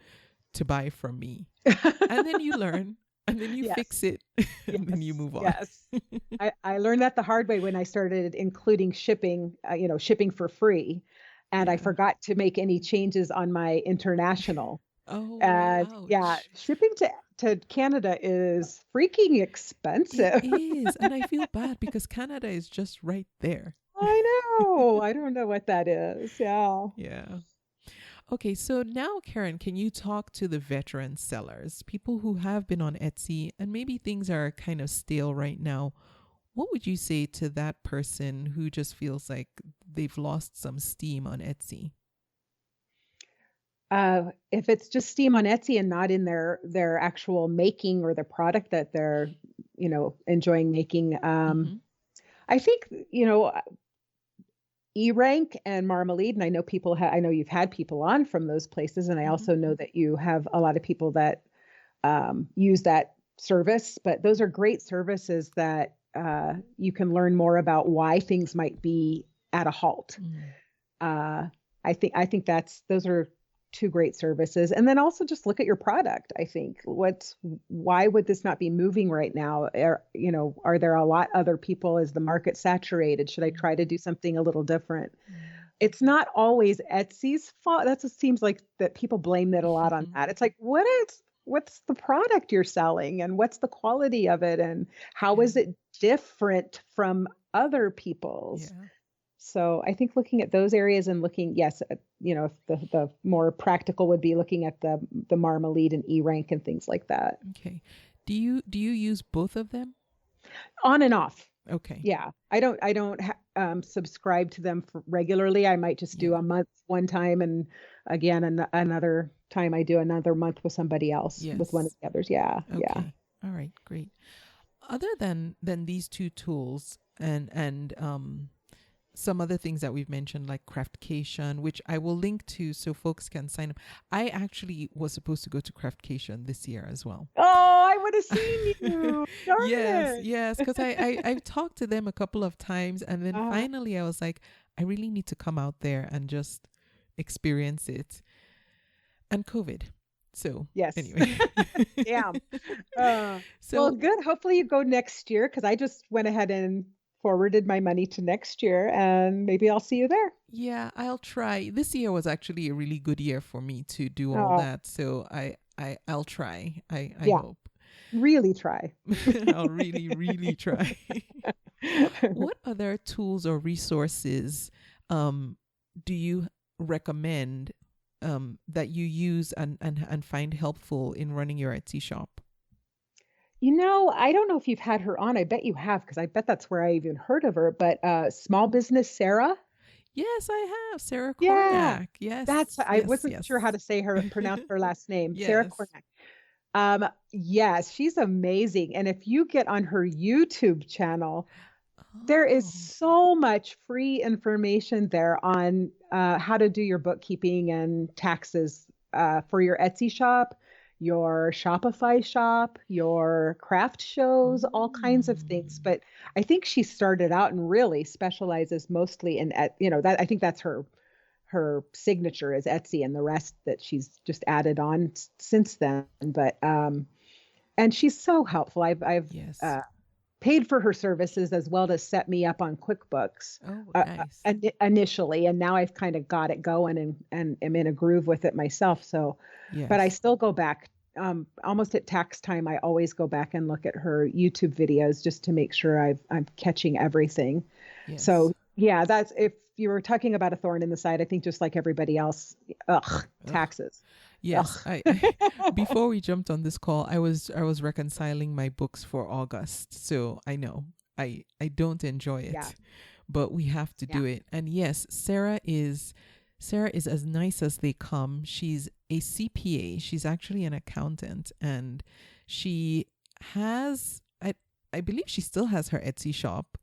to buy from me. And then you learn, and then you fix it, and then you move on. Yes. I learned that the hard way when I started including shipping, shipping for free. And I forgot to make any changes on my international. And shipping to Canada is freaking expensive. It is. And I feel bad because Canada is just right there. I know. I don't know what that is. Yeah. Yeah. Okay, so now, Karen, can you talk to the veteran sellers, people who have been on Etsy and maybe things are kind of stale right now? What would you say to that person who just feels like they've lost some steam on Etsy? If it's just steam on Etsy and not in their actual making or the product that they're, enjoying making, I think, E-Rank and Marmalade, and I know I know you've had people on from those places, and I also know that you have a lot of people that use that service. But those are great services that you can learn more about why things might be at a halt. I think those are two great services. And then also just look at your product. I think why would this not be moving right now? Are there a lot other people? Is the market saturated? Should I try to do something a little different? It's not always Etsy's fault. That just seems like that people blame it a lot on that. It's like, what's the product you're selling and what's the quality of it and how is it different from other people's? Yeah. So I think looking at those areas and looking, if the more practical would be looking at the Marmalade and E-Rank and things like that. Okay. Do you use both of them? On and off. Okay. Yeah. I don't subscribe to them regularly. I might just do a month one time, and again, another time I do another month with somebody else with one of the others. Yeah. Okay. Yeah. All right. Great. Other than these two tools and some other things that we've mentioned, like Craftcation, which I will link to so folks can sign up. I actually was supposed to go to Craftcation this year as well. Oh, I would have seen you. Yes, because I've talked to them a couple of times, and then finally I was like, I really need to come out there and just experience it. And COVID. So anyway. Damn. Well, good. Hopefully you go next year, because I just went ahead and forwarded my money to next year, and maybe I'll see you there. Yeah, I'll try. This year was actually a really good year for me to do all that. So I'll try. I hope. Really try. I'll really try. What other tools or resources do you recommend that you use and find helpful in running your Etsy shop? I don't know if you've had her on. I bet you have, because I bet that's where I even heard of her. But Small Business Sarah. Yes, I have. Sarah Cornack. Yes. I wasn't sure how to pronounce her last name. Yes. Sarah Cornack. Yes, she's amazing. And if you get on her YouTube channel, there is so much free information there on how to do your bookkeeping and taxes for your Etsy shop. your Shopify shop, your craft shows, all kinds of things. But I think she started out and really specializes mostly in, that I think that's her signature is Etsy, and the rest that she's just added on since then. But and she's so helpful. I've Yes. paid for her services as well to set me up on QuickBooks Nice. initially, and now I've kind of got it going and am in a groove with it myself. So, Yes. but I still go back almost at tax time. I always go back and look at her YouTube videos just to make sure I'm catching everything. Yes. So yeah, that's, if you were talking about a thorn in the side, I think just like everybody else, taxes. Yes, I before we jumped on this call, I was reconciling my books for August. So I know I don't enjoy it, but we have to do it. And yes, Sarah is as nice as they come. She's a CPA. She's actually an accountant, and she has, I believe she still has her Etsy shop.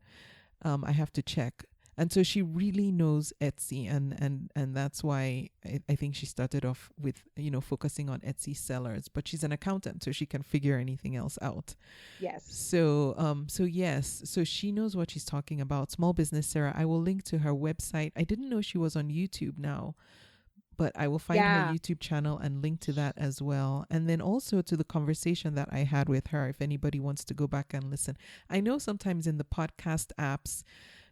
I have to check. And so she really knows Etsy, and that's why I think she started off with, focusing on Etsy sellers, but she's an accountant, so she can figure anything else out. Yes. So yes, so she knows what she's talking about. Small Business Sarah, I will link to her website. I didn't know she was on YouTube now, but I will find her YouTube channel and link to that as well. And then also to the conversation that I had with her, if anybody wants to go back and listen. I know sometimes in the podcast apps,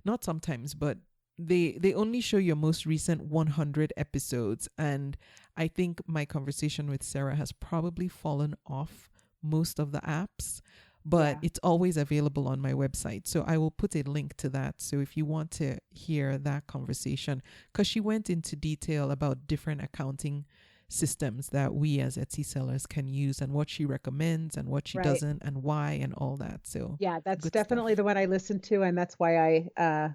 not sometimes, but they only show your most recent 100 episodes. And I think my conversation with Sarah has probably fallen off most of the apps, but it's always available on my website. So I will put a link to that. So if you want to hear that conversation, because she went into detail about different accounting systems that we as Etsy sellers can use, and what she recommends and what she doesn't, and why, and all that. So yeah, that's definitely the one I listened to, and that's why I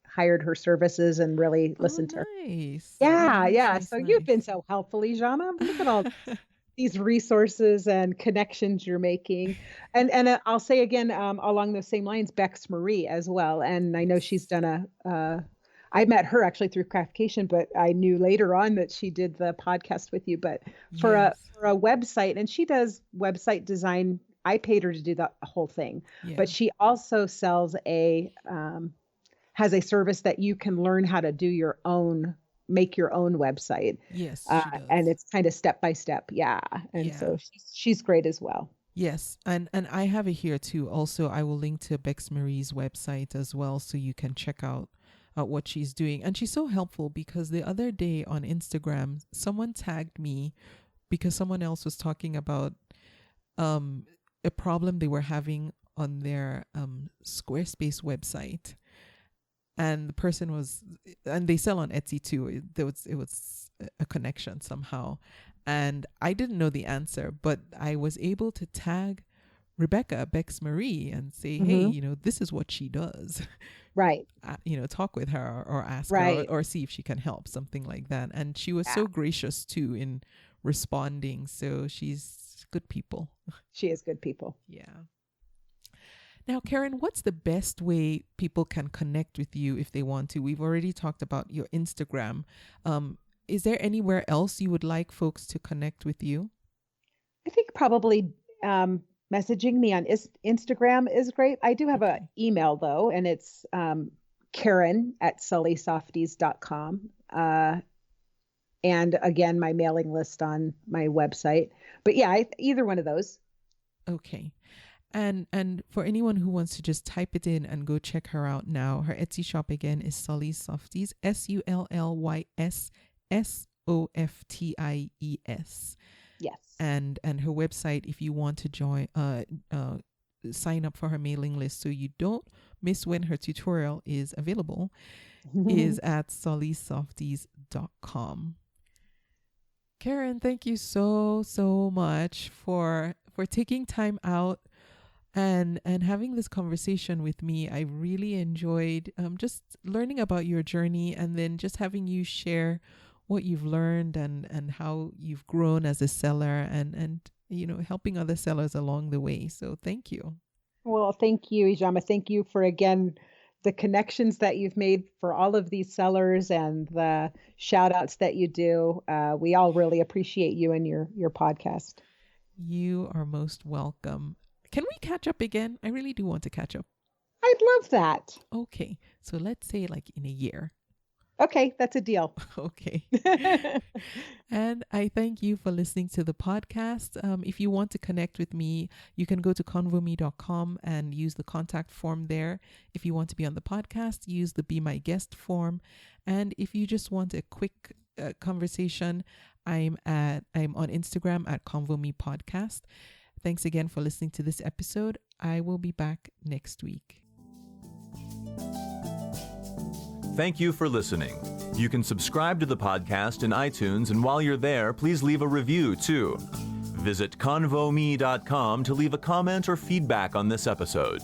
hired her services and really listened to her. Nice. Yeah, Nice, so nice. you've been so helpful, Ijama. Look at all these resources and connections you're making. And I'll say again, along those same lines, Bex Marie as well. And I know she's done I met her actually through Craftcation, but I knew later on that she did the podcast with you. But for a website, and she does website design. I paid her to do the whole thing, but she also sells has a service that you can learn how to do make your own website. Yes, she does. And it's kind of step by step. Yeah. And so she's great as well. Yes. And I have it here too. Also, I will link to Bex Marie's website as well, so you can check out what she's doing. And she's so helpful, because the other day on Instagram, someone tagged me because someone else was talking about a problem they were having on their Squarespace website. And the person and they sell on Etsy too. It was a connection somehow. And I didn't know the answer, but I was able to tag Rebecca, Bex Marie, and say, hey, this is what she does. Right. Talk with her or ask her or see if she can help, something like that. And she was so gracious too in responding. So she's good people. She is good people. Yeah. Now, Karen, what's the best way people can connect with you if they want to? We've already talked about your Instagram. Is there anywhere else you would like folks to connect with you? I think probably messaging me on Instagram is great. I do have an email though, and it's Karen@SullySofties.com. And again, my mailing list on my website. But yeah, either one of those. Okay. And for anyone who wants to just type it in and go check her out now, her Etsy shop again is Sully Softies, SullysSofties. Yes. And her website, if you want to join, sign up for her mailing list so you don't miss when her tutorial is available, is at SullysSofties.com. Karen, thank you so much for taking time out and having this conversation with me. I really enjoyed just learning about your journey, and then just having you share what you've learned and how you've grown as a seller, and helping other sellers along the way. So thank you. Well, thank you, Ijama. Thank you for again the connections that you've made for all of these sellers and the shout outs that you do. We all really appreciate you and your podcast. You are most welcome. Can we catch up again? I really do want to catch up. I'd love that. Okay. So let's say like in a year. Okay, that's a deal. Okay. And I thank you for listening to the podcast. If you want to connect with me, you can go to convome.com and use the contact form there. If you want to be on the podcast, use the Be My Guest form. And if you just want a quick conversation, I'm on Instagram at convomepodcast. Thanks again for listening to this episode. I will be back next week. Thank you for listening. You can subscribe to the podcast in iTunes, and while you're there, please leave a review too. Visit convome.com to leave a comment or feedback on this episode.